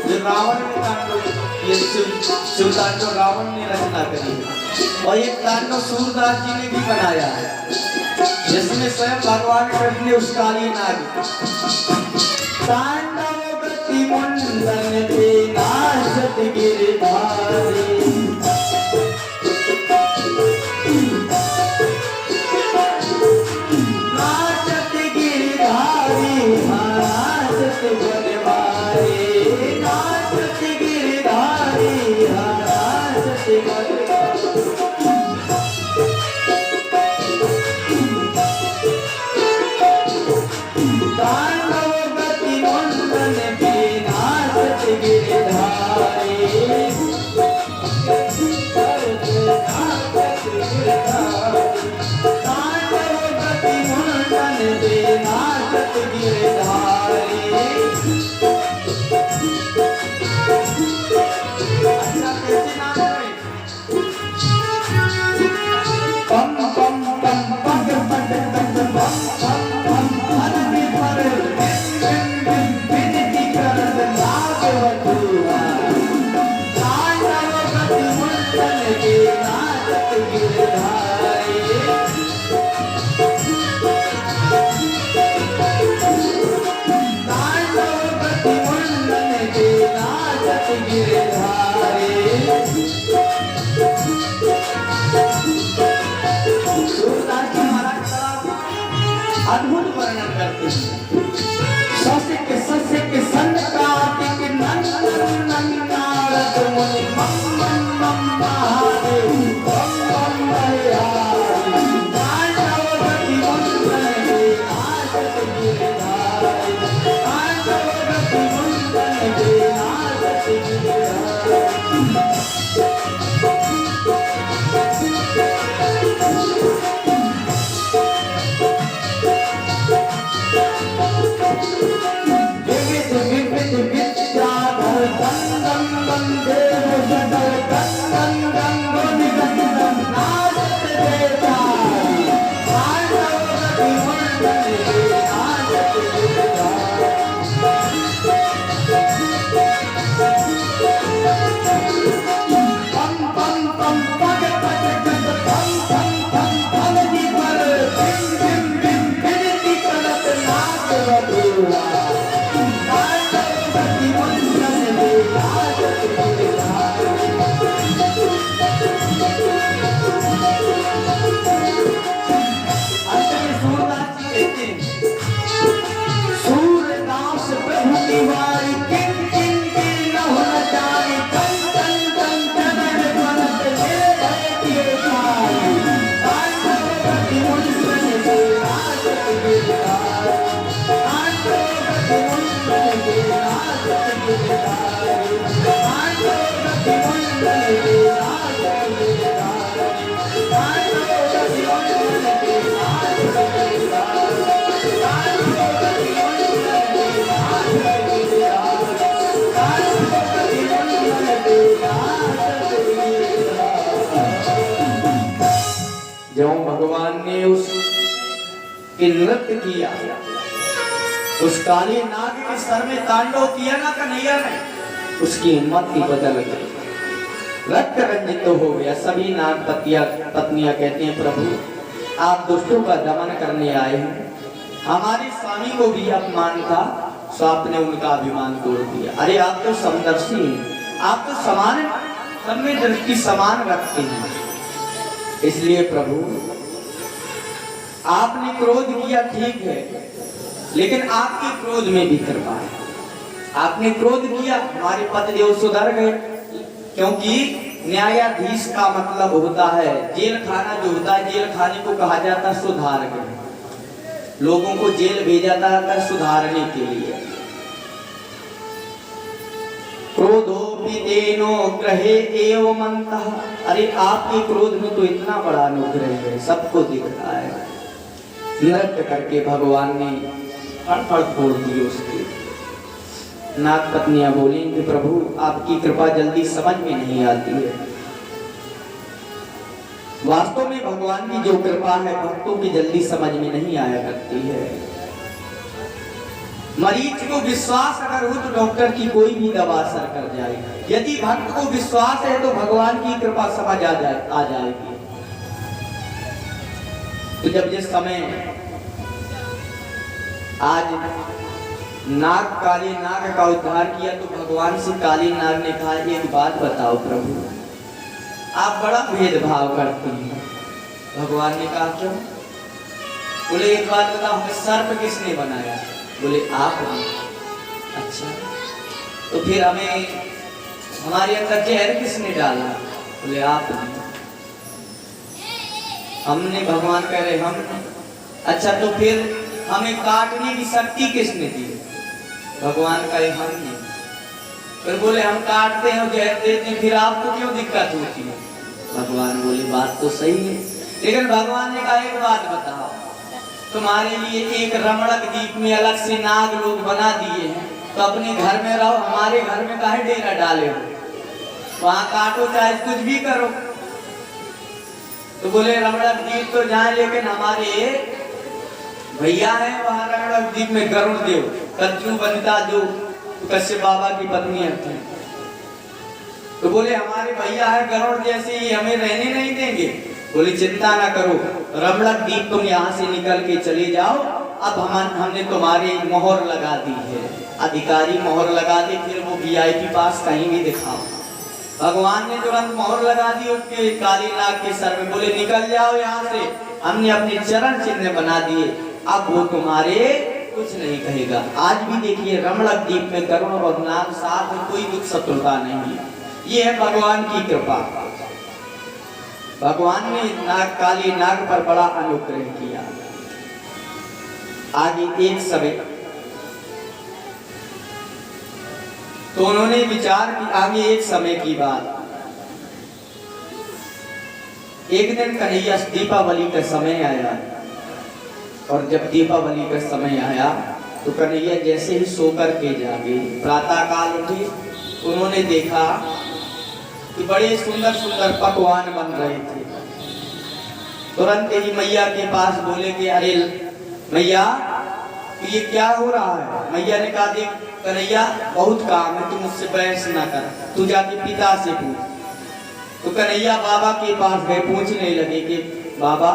A: जो रावण ने तांडव, ये शिव तांडव रावण ने रचना करी, और एक तांडव सूरदास जी ने भी बनाया है जिसमें स्वयं भगवान कृष्ण ने उस काली नाग तांडव मुंडन पे नाचत गिरधारी। नाचत गिरधारी नाचत बनवारी, नाचत गिरधारी नाचत बनवारी। तांडव गति मुंडन पे गिरधारी, तांडव गति मुंडन पे नाचत गिरधारी। अच्छा कैसे नाच रहे? पम पम पम पग पग पग पम पम पम हर विफर विनती करत नाग बटुआ। तांडव गति मुंडन के नाचत गिरधारी। तांडव गति मुंडन के नाचत गिरधारी। सूरदास जी महाराज अद्भुत वर्णन करते हैं। ससिक ससिक संकातिक नंदन नंदारत मुनि मम मम मम महादेव मम मम हरिहरि। तांडव गति मुंडन के नाचत जो भगवान ने उस नृत्य किया, उस काली नाग के सर में तांडव किया ना कन्हैया ने, उसकी हिम्मत ही बदल गई, रक्त रंजित तो हो गया। सभी नाग पत्नियां कहते हैं प्रभु आप दुष्टों का दमन करने आए हैं, हमारे स्वामी को भी अपमान था सो आपने उनका अभिमान तोड़ दिया। अरे आप तो समदर्शी हैं, आप तो समान सब में दृष्टि समान रखते हैं, इसलिए प्रभु आपने क्रोध किया ठीक है, लेकिन आपके क्रोध में भी कृपा है। आपने क्रोध किया, हमारे पतिदेव सुधर गए, क्योंकि न्यायाधीश का मतलब होता है जेल खाना जो होता है, जेल खाने को कहा जाता है सुधार, लोगों को जेल भेजा जाता है सुधारने के लिए। क्रोधोपि तेनो ग्रहे एव मंतः, अरे आपके क्रोध में तो इतना बड़ा अनुग्रह है, सबको दिख रहा है। नृत्य करके भगवान ने फड़ फोड़ दी उसकी। नाग पत्नियां बोली कि प्रभु आपकी कृपा जल्दी समझ में नहीं आती है। वास्तव में भगवान की जो कृपा है भक्तों की जल्दी समझ में नहीं आया करती है। मरीज को विश्वास अगर हो तो डॉक्टर की कोई भी दवा असर कर जाएगी, यदि भक्त को विश्वास है तो भगवान की कृपा समझ आ जाएगी। तो जब जिस समय आज नाग काली नाग का उद्धार किया तो भगवान से काली नाग ने कहा एक बात बताओ प्रभु, आप बड़ा भेदभाव करते हैं। भगवान ने कहा क्यों? बोले एक बात बताओ, हमें सर्प किसने बनाया? बोले आपने। अच्छा, तो फिर हमें हमारे अंदर जहर किसने डाला? बोले आपने। हमने, भगवान कह रहे हमने। अच्छा, तो फिर हमें काटने की शक्ति किसने दी? भगवान कहे हमने। फिर बोले हम काटते हैं और जहर देते हैं, फिर आपको क्यों दिक्कत होती है? भगवान बोले बात तो सही है, लेकिन भगवान ने कहा एक बात बताओ, तुम्हारे लिए एक रमणक द्वीप में अलग से नाग लोग बना दिए हैं, तो अपने घर में रहो, हमारे घर में काहे डेरा डाले हो? वहां काटो चाहे कुछ भी करो। तो बोले रमणक द्वीप तो जाए, लेकिन हमारे भैया है वहां रमणक द्वीप में गरुड़ देव, कच्चू बनिता जो कश्यप बाबा की पत्नी थी। तो बोले हमारे भैया है गरुड़ जैसे ही, हमें रहने नहीं देंगे। बोले चिंता ना करो, रमणक द्वीप तुम यहाँ से निकल के चले जाओ, अब हमने तुम्हारे मोहर लगा दी है, अधिकारी मोहर लगा दी, फिर वो वीआईपी पास कहीं भी दिखाओ। भगवान ने तुरंत मोहर लगा दी उसके काली नाग के सर में। बोले निकल जाओ यहाँ से, हमने अपने चरण चिन्ह बना दिए, अब वो तुम्हारे कुछ नहीं कहेगा। आज भी देखिए रमणक द्वीप में गरुड़ और नाग साथ में, कोई दुख शत्रुता नहीं। ये है भगवान की कृपा। भगवान ने काली नाग पर बड़ा अनुग्रह किया। आगे एक समय तो उन्होंने विचार की, आगे एक समय की बात, एक दिन कन्हैया दीपावली का समय आया, और जब दीपावली का समय आया तो कन्हैया जैसे ही सोकर के जागे, प्रातः काल उठे, उन्होंने देखा कि बड़े सुंदर सुंदर पकवान बन रहे थे। तुरंत ही मैया के पास बोले कि अरे मैया ये क्या हो रहा है? मैया ने कहा देख कन्हैया बहुत काम है, तू मुझसे बहस ना कर, तू जाके पिता से पूछ। तो कन्हैया बाबा के पास गए, पूछने लगे कि बाबा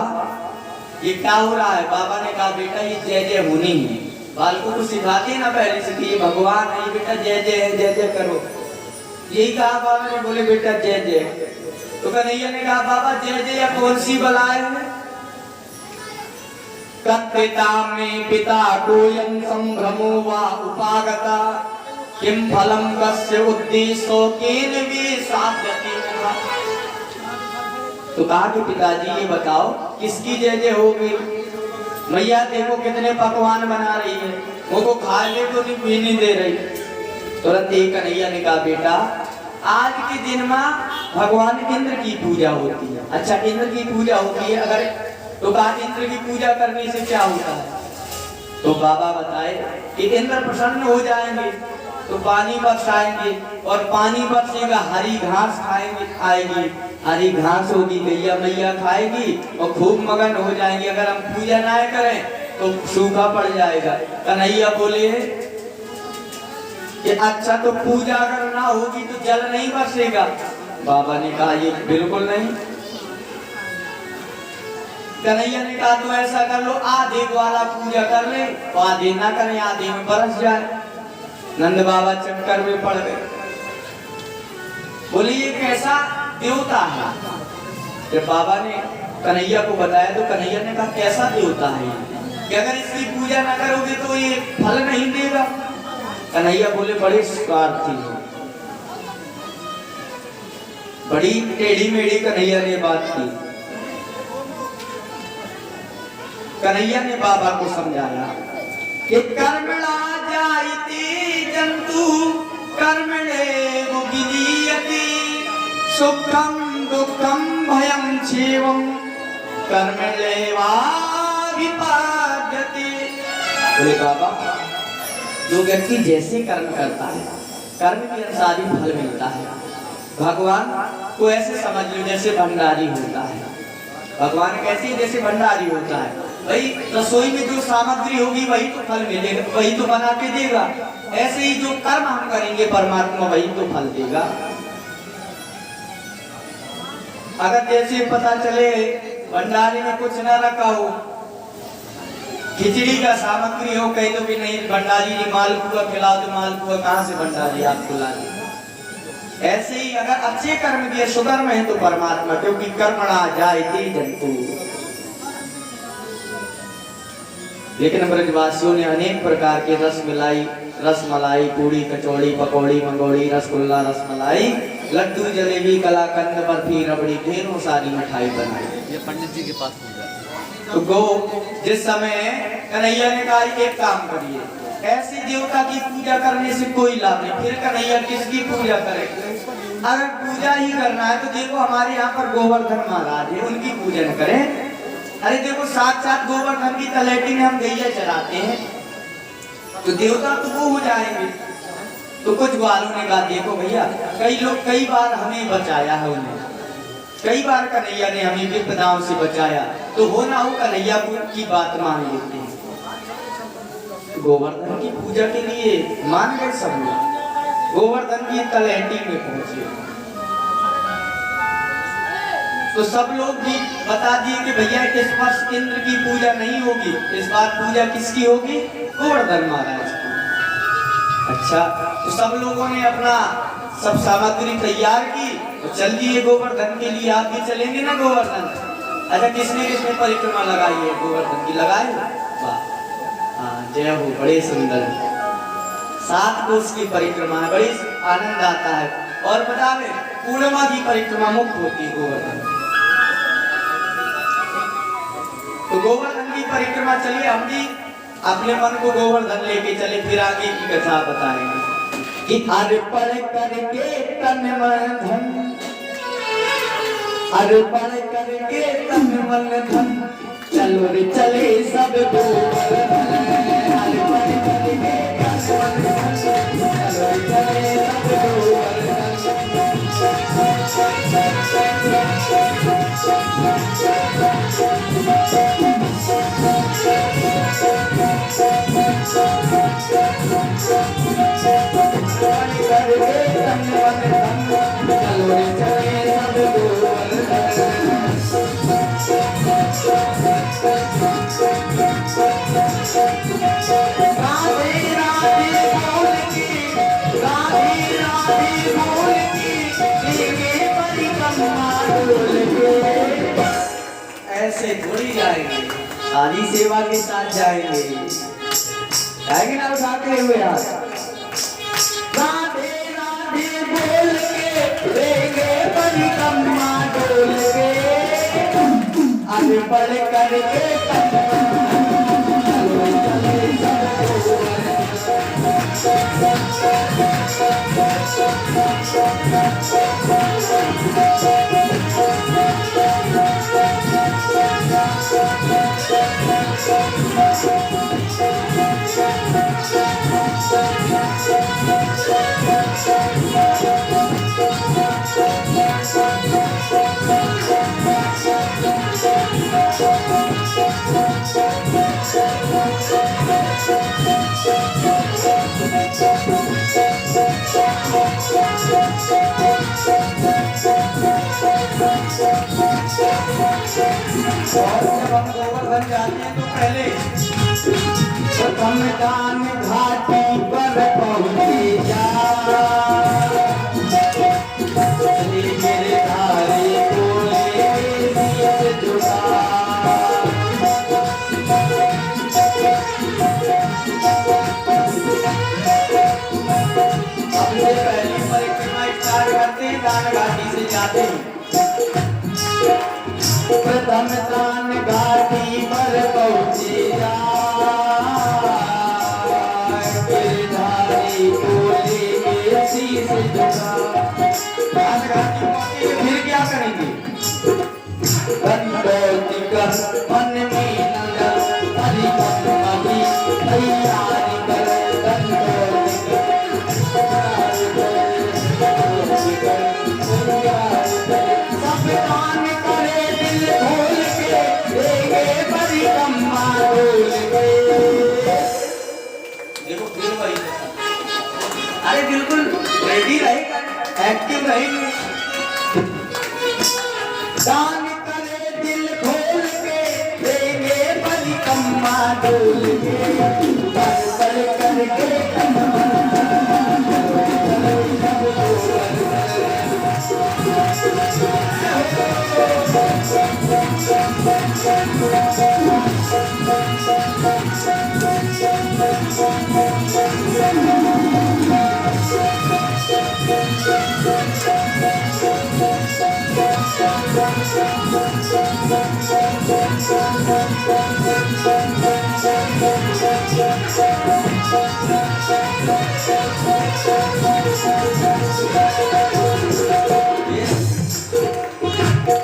A: ये क्या हो रहा है? बाबा ने कहा बेटा ये जय जय होनी है, बालकों को सिखाते हैं ना पहले से कि ये भगवान है, ये बेटा जय जय है, जय जय करो। यही कहा बाबा ने, बोले बेटा जय जय। तो कन्हैया ने कहा बाबा जय जय कौन सी बलाए है? कत्पिता में पिता कोयं संभ्रमो वा उपागता, किम फलम कस्य उद्देश्यो केन वे साध्यते। तो कहा कि पिताजी ये बताओ किसकी जय जय हो गई? मैया देखो कितने पकवान बना रही है, वो को खाने को नहीं दे रही। तुरंत एक कन्हैया ने कहा बेटा आज के दिन में भगवान इंद्र की पूजा होती है। अच्छा इंद्र की पूजा होती है, अगर तो कहा इंद्र की पूजा करने से क्या होता है? तो बाबा बताए कि इंद्र प्रसन्न हो जाएंगे तो पानी बरसाएंगे, और पानी बरसेगा हरी घास खाएंगे, हरी घास होगी गैया मैया खाएगी और खूब मगन हो जाएंगे। अगर हम पूजा ना करें तो सूखा पड़ जाएगा। कन्हैया बोले कि अच्छा तो पूजा अगर ना होगी तो जल नहीं बरसेगा। बाबा ने कहा ये बिल्कुल नहीं। कन्हैया ने कहा तो ऐसा कर लो आधे वाला पूजा कर ले, तो आधे ना करें, आधे में बरस जाए। नंद बाबा चक्कर में पड़ गए। बोले ये कैसा देवता है? जब बाबा ने कन्हैया को बताया तो कन्हैया ने कहा कैसा देवता है कि अगर इसकी पूजा ना करोगे तो ये फल नहीं देगा। कन्हैया बोले बड़े स्वार्थी हो, बड़ी टेढ़ी मेढ़ी कन्हैया ने बात की। कन्हैया ने बाबा को समझाया कि कर्मणा जायते जंतु कर्मणेव विलीयते सुखम दुखम भयम क्षेमम कर्मणेवाभिपाद्यते। बोले बाबा जो व्यक्ति जैसे कर्म करता है कर्म के अनुसार ही फल मिलता है। भगवान को ऐसे समझ लो जैसे भंडारी होता है। भगवान कैसे जैसे भंडारी होता है, भाई रसोई में जो सामग्री होगी वही तो फल मिलेगा, वही तो बना के देगा। ऐसे ही जो कर्म हम करेंगे परमात्मा वही तो फल देगा। अगर जैसे पता चले भंडारी में कुछ ना रखा हो, खिचड़ी का सामग्री हो, कह दो कि नहीं भंडारी जी मालपुआ खिलाओ, तो मालपुआ कहाँ से भंडारी आपको ला दे। ऐसे ही अगर अच्छे कर्म किए सुकर्म है तो परमात्मा, क्योंकि कर्मणा जायते जंतु। लेकिन ब्रजवासियों ने अनेक प्रकार के रसमलाई, पूड़ी, कचौड़ी, पकौड़ी, मंगोड़ी, रसगुल्ला, रसमलाई, लड्डू, जलेबी, कलाकंद, बर्फी, रबड़ी, ढेरों सारी मिठाई बनाई।
B: ये पंडित जी के पास
A: तो गो जिस समय कन्हैया ने कहा एक काम करिए, ऐसे देवता की पूजा करने से कोई लाभ नहीं। फिर कन्हैया किसकी पूजा करे? अगर पूजा ही करना है तो देखो हमारे यहाँ पर गोवर्धन महाराज है, उनकी पूजन करें। अरे देखो साथ गोवर्धन की तलेटी में हम गैया चलाते हैं तो देवता तो वो हो जाएंगे। तो कुछ ग्वालों ने कहा देखो भैया कई बार हमें बचाया है उन्हें, कई बार कन्हैया ने हमें विपदाओं से बचाया, तो हो ना हो कन्हैया की बात मान लेते हैं। तो गोवर्धन की पूजा के लिए मान गए सब लोग, गोवर्धन की तलहटी में पहुंचे। तो सब लोग भी बता दिए कि भैया इस बार इंद्र की पूजा नहीं होगी, इस बार पूजा किसकी होगी? गोवर्धन महाराज की। अच्छा, तो सब लोगों ने अपना सब सामग्री तैयार की तो चल दिए गोवर्धन के लिए। आप भी चलेंगे ना गोवर्धन? अच्छा, किसने किसने परिक्रमा लगाई है गोवर्धन की? लगाए? वाह, हाँ जय हो, बड़े सुंदर। 7 कोस की परिक्रमा है, बड़ी आनंद आता है। और बता दें पूर्णिमा की परिक्रमा मुक्त होती है गोवर्धन। तो गोवर्धन की परिक्रमा चलिए, हम भी अपने मन को गोवर्धन लेके चले, फिर आगे की कथा बताएंगे कि अर्पण करके तन मन धन, अर्पण करके तन मन धन, चलो रे चले सब गोवर्धन। अर्पण करके तन मन धन, चलो रे चले सब गोवर्धन। ऐसे थोड़ी जाएंगे, सारी सेवा के साथ जाएंगे, जाएंगे ना उठाते हुए हाथ। राधे राधे बोल के लेंगे परिक्रमा डोल के, अर्पण करके और जब हम गोवर्धन जाते हैं तो पहले
B: प्रथम दान घाटी पर पहुँचे जा गिरधारी बोले शीश झुका
A: सबसे पहली परिक्रमा स्टार्ट करते हैं दान घाटी से जाते हैं।
B: प्रथम दान घाटी पर पहुँचे जा गिरधारी बोले शीश झुका।
A: दान घाटी पहुंचे तो फिर क्या करेंगे?
B: दंडोत कर मन में नगर परिक्रमा की तैयारी कर दंडोत सब दान करे दिल खोल के देंगे परिक्रमा डोल के।
A: देखो फिर वही, अरे बिल्कुल रेडी रहे, एक्टिव रहेंगे।
B: दान करे दिल खोल के देंगे परिक्रमा डोल के। पल पल करके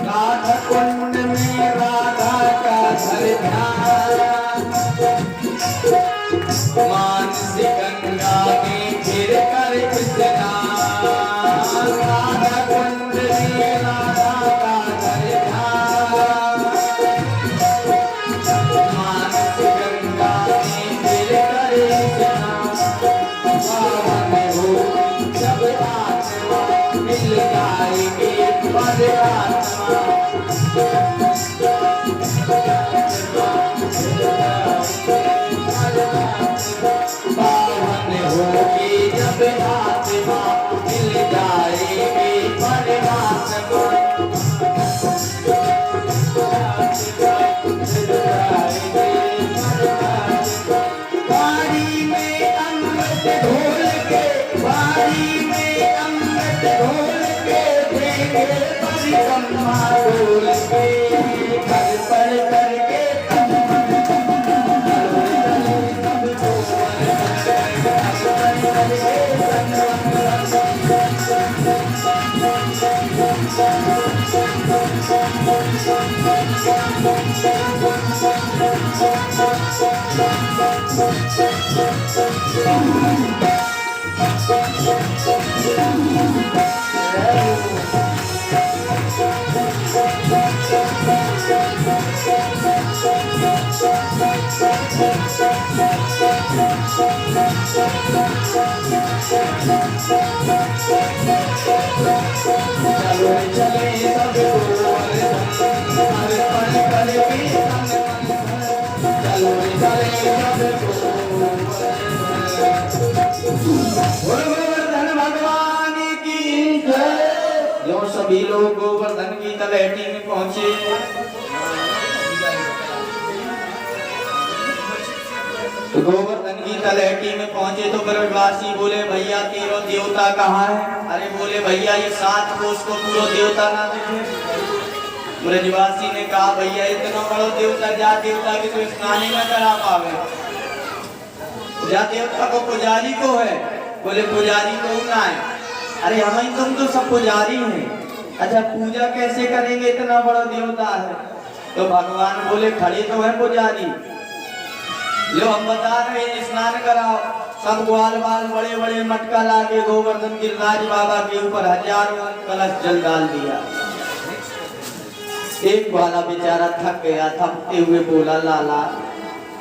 B: राधा कुंड में राधा का ध्यान मानसी गंगा में फिर कर स्नान। राधा कुंड में राधा का ध्यान मानसी गंगा में फिर कर स्नान। पावन हो जब आत्मा मिल जाएगी परमात्मा। पावन होगी जब आत्मा मिल जाएगी परमात्मा। बाड़ी में अमृत घोल के बाड़ी में अमृत घोल के देंगे परिक्रमा डोल के। घर पर करके चलो चले सब चलो चले सब
A: गोवर्धन भगवान की जय। जो सभी लोग गोवर्धन की तलहटी में पहुंचे, तो गोवर्धन की तलहटी में पहुंचे तो ब्रजवासी बोले भैया तेरो देवता कहाँ है? अरे बोले भैया ये 7 कोस को पूरा देवता ना देखे। ब्रजवासी ने कहा भैया इतना बड़ो देवता जा देवता की तो स्नान ही न करा पावे, जा देवता को पुजारी को है। बोले पुजारी को ना है। अरे हम तुम तो सब पुजारी हैं, अच्छा पूजा कैसे करेंगे इतना बड़ा देवता है? तो भगवान बोले खड़े तो है पुजारी, लो हम बता रहे हैं स्नान कराओ। सब ग्वाल बाल बड़े बड़े मटका लाके गोवर्धन गिरिराज बाबा के ऊपर हजारों कलश जल डाल दिया। एक ग्वाला बेचारा थक गया, थकते हुए बोला लाला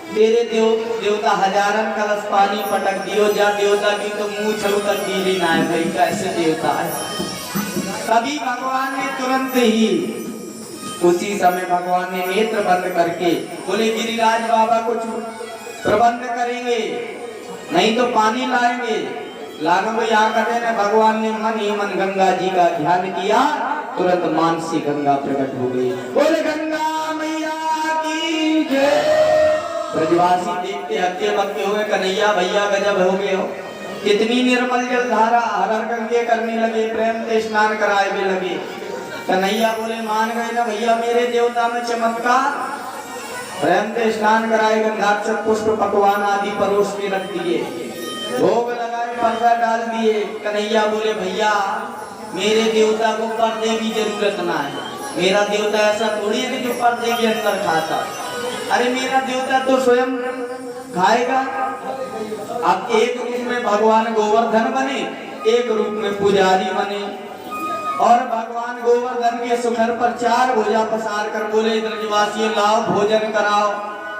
A: तेरे देवता हजारन कलश पानी पटक दियो, जा देवता की तो मुंह छू तक गीली ना है भाई, कैसे देवता है? तभी भगवान ने तुरंत ही उसी समय भगवान ने नेत्र बंद करके बोले गिरिराज बाबा कुछ प्रबंध करेंगे, नहीं तो पानी लाएंगे। लागो यहाँ कहते हैं भगवान ने मन ही मन गंगा जी का ध्यान किया, तुरंत मानसी गंगा प्रकट हो गई। बोले गंगा मैया की जय। ब्रजवासी देखते हक्के बक्के हुए, कन्हैया भैया गजब हो गए हो, कितनी निर्मल जल धारा हर हर गंगे करने लगे, प्रेम से स्नान कराए भी लगे। कन्हैया बोले मान गए ना भैया मेरे देवता में चमत्कार, प्रेम से स्नान कराए, गंगाक्षत पुष्प पकवान आदि परोस के रख दिए, भोग लगाए, पर्दा डाल दिए। कन्हैया बोले भैया मेरे देवता को पर्दे की जरूरत ना है, मेरा देवता ऐसा थोड़ी है कि जो पर्दे के अंदर खाता, अरे मेरा देवता तो स्वयं खाएगा। अब एक रूप में भगवान गोवर्धन बने, एक रूप में पुजारी बने, और भगवान गोवर्धन के सुखर पर 4 भुजा पसार कर बोले ब्रजवासियों लाओ भोजन कराओ।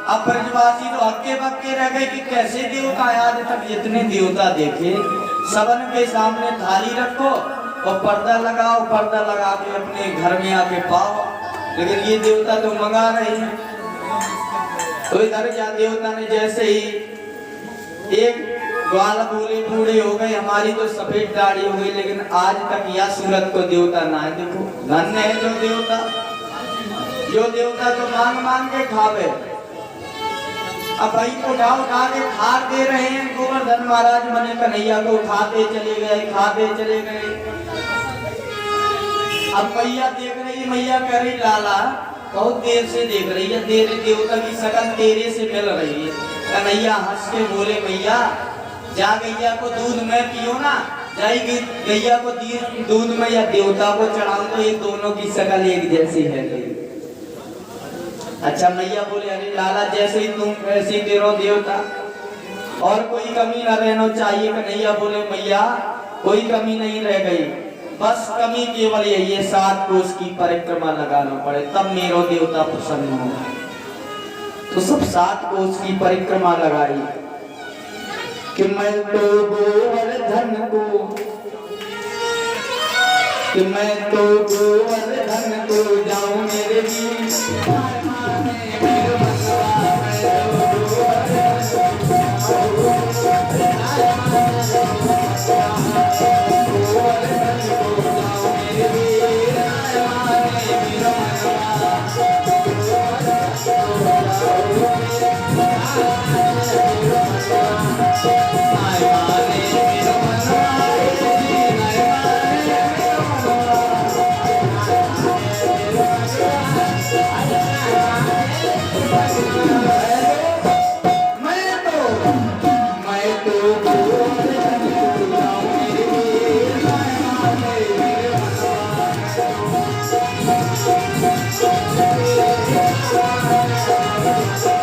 A: अब ब्रजवासी तो हक्के बक्के रह गए कि कैसे देवता, आज तक जितने देवता देखे सबन के सामने थाली रखो और पर्दा लगाओ, पर्दा लगा के अपने घर में आके पाओ, लेकिन ये देवता तो मंगा रहे हैं। तो इधर जा देवता ने जैसे ही एक ग्वाल बोले बूढ़े हो गए, हमारी तो सफेद दाढ़ी हो गई, लेकिन आज तक यह सूरत को देवता ना है। देखो धन्य है जो देवता तो मांग मांग के खावे। अब भाई को उठा के खार दे रहे हैं, गोवर्धन महाराज बने कन्हैया को उठाते चले गए, खाते चले गए। अब मैया देख रही, मैया कह रही लाला बहुत देर से देख रही है, तेरे देवता की शकल तेरे से मिल रही है। कन्हैया हंस के बोले मैया जा गैया को दूध में पियो ना, जाएगी गैया को दूध में या देवता को चढ़ाओ, तो ये दोनों की शकल एक जैसी है। अच्छा मैया बोले अरे लाला जैसे ही तुम वैसे तेरो देवता, और कोई कमी न रहना चाहिए। कन्हैया बोले मैया कोई कमी नहीं रह गई, बस कमी केवल यही है 7 कोस की परिक्रमा लगाना पड़े तब मेरो देवता प्रसन्न हो। तो सब 7 कोस की परिक्रमा लगाई कि मैं तो गोवर्धन को, कि मैं तो गोवर्धन को जाऊं मेरे वीर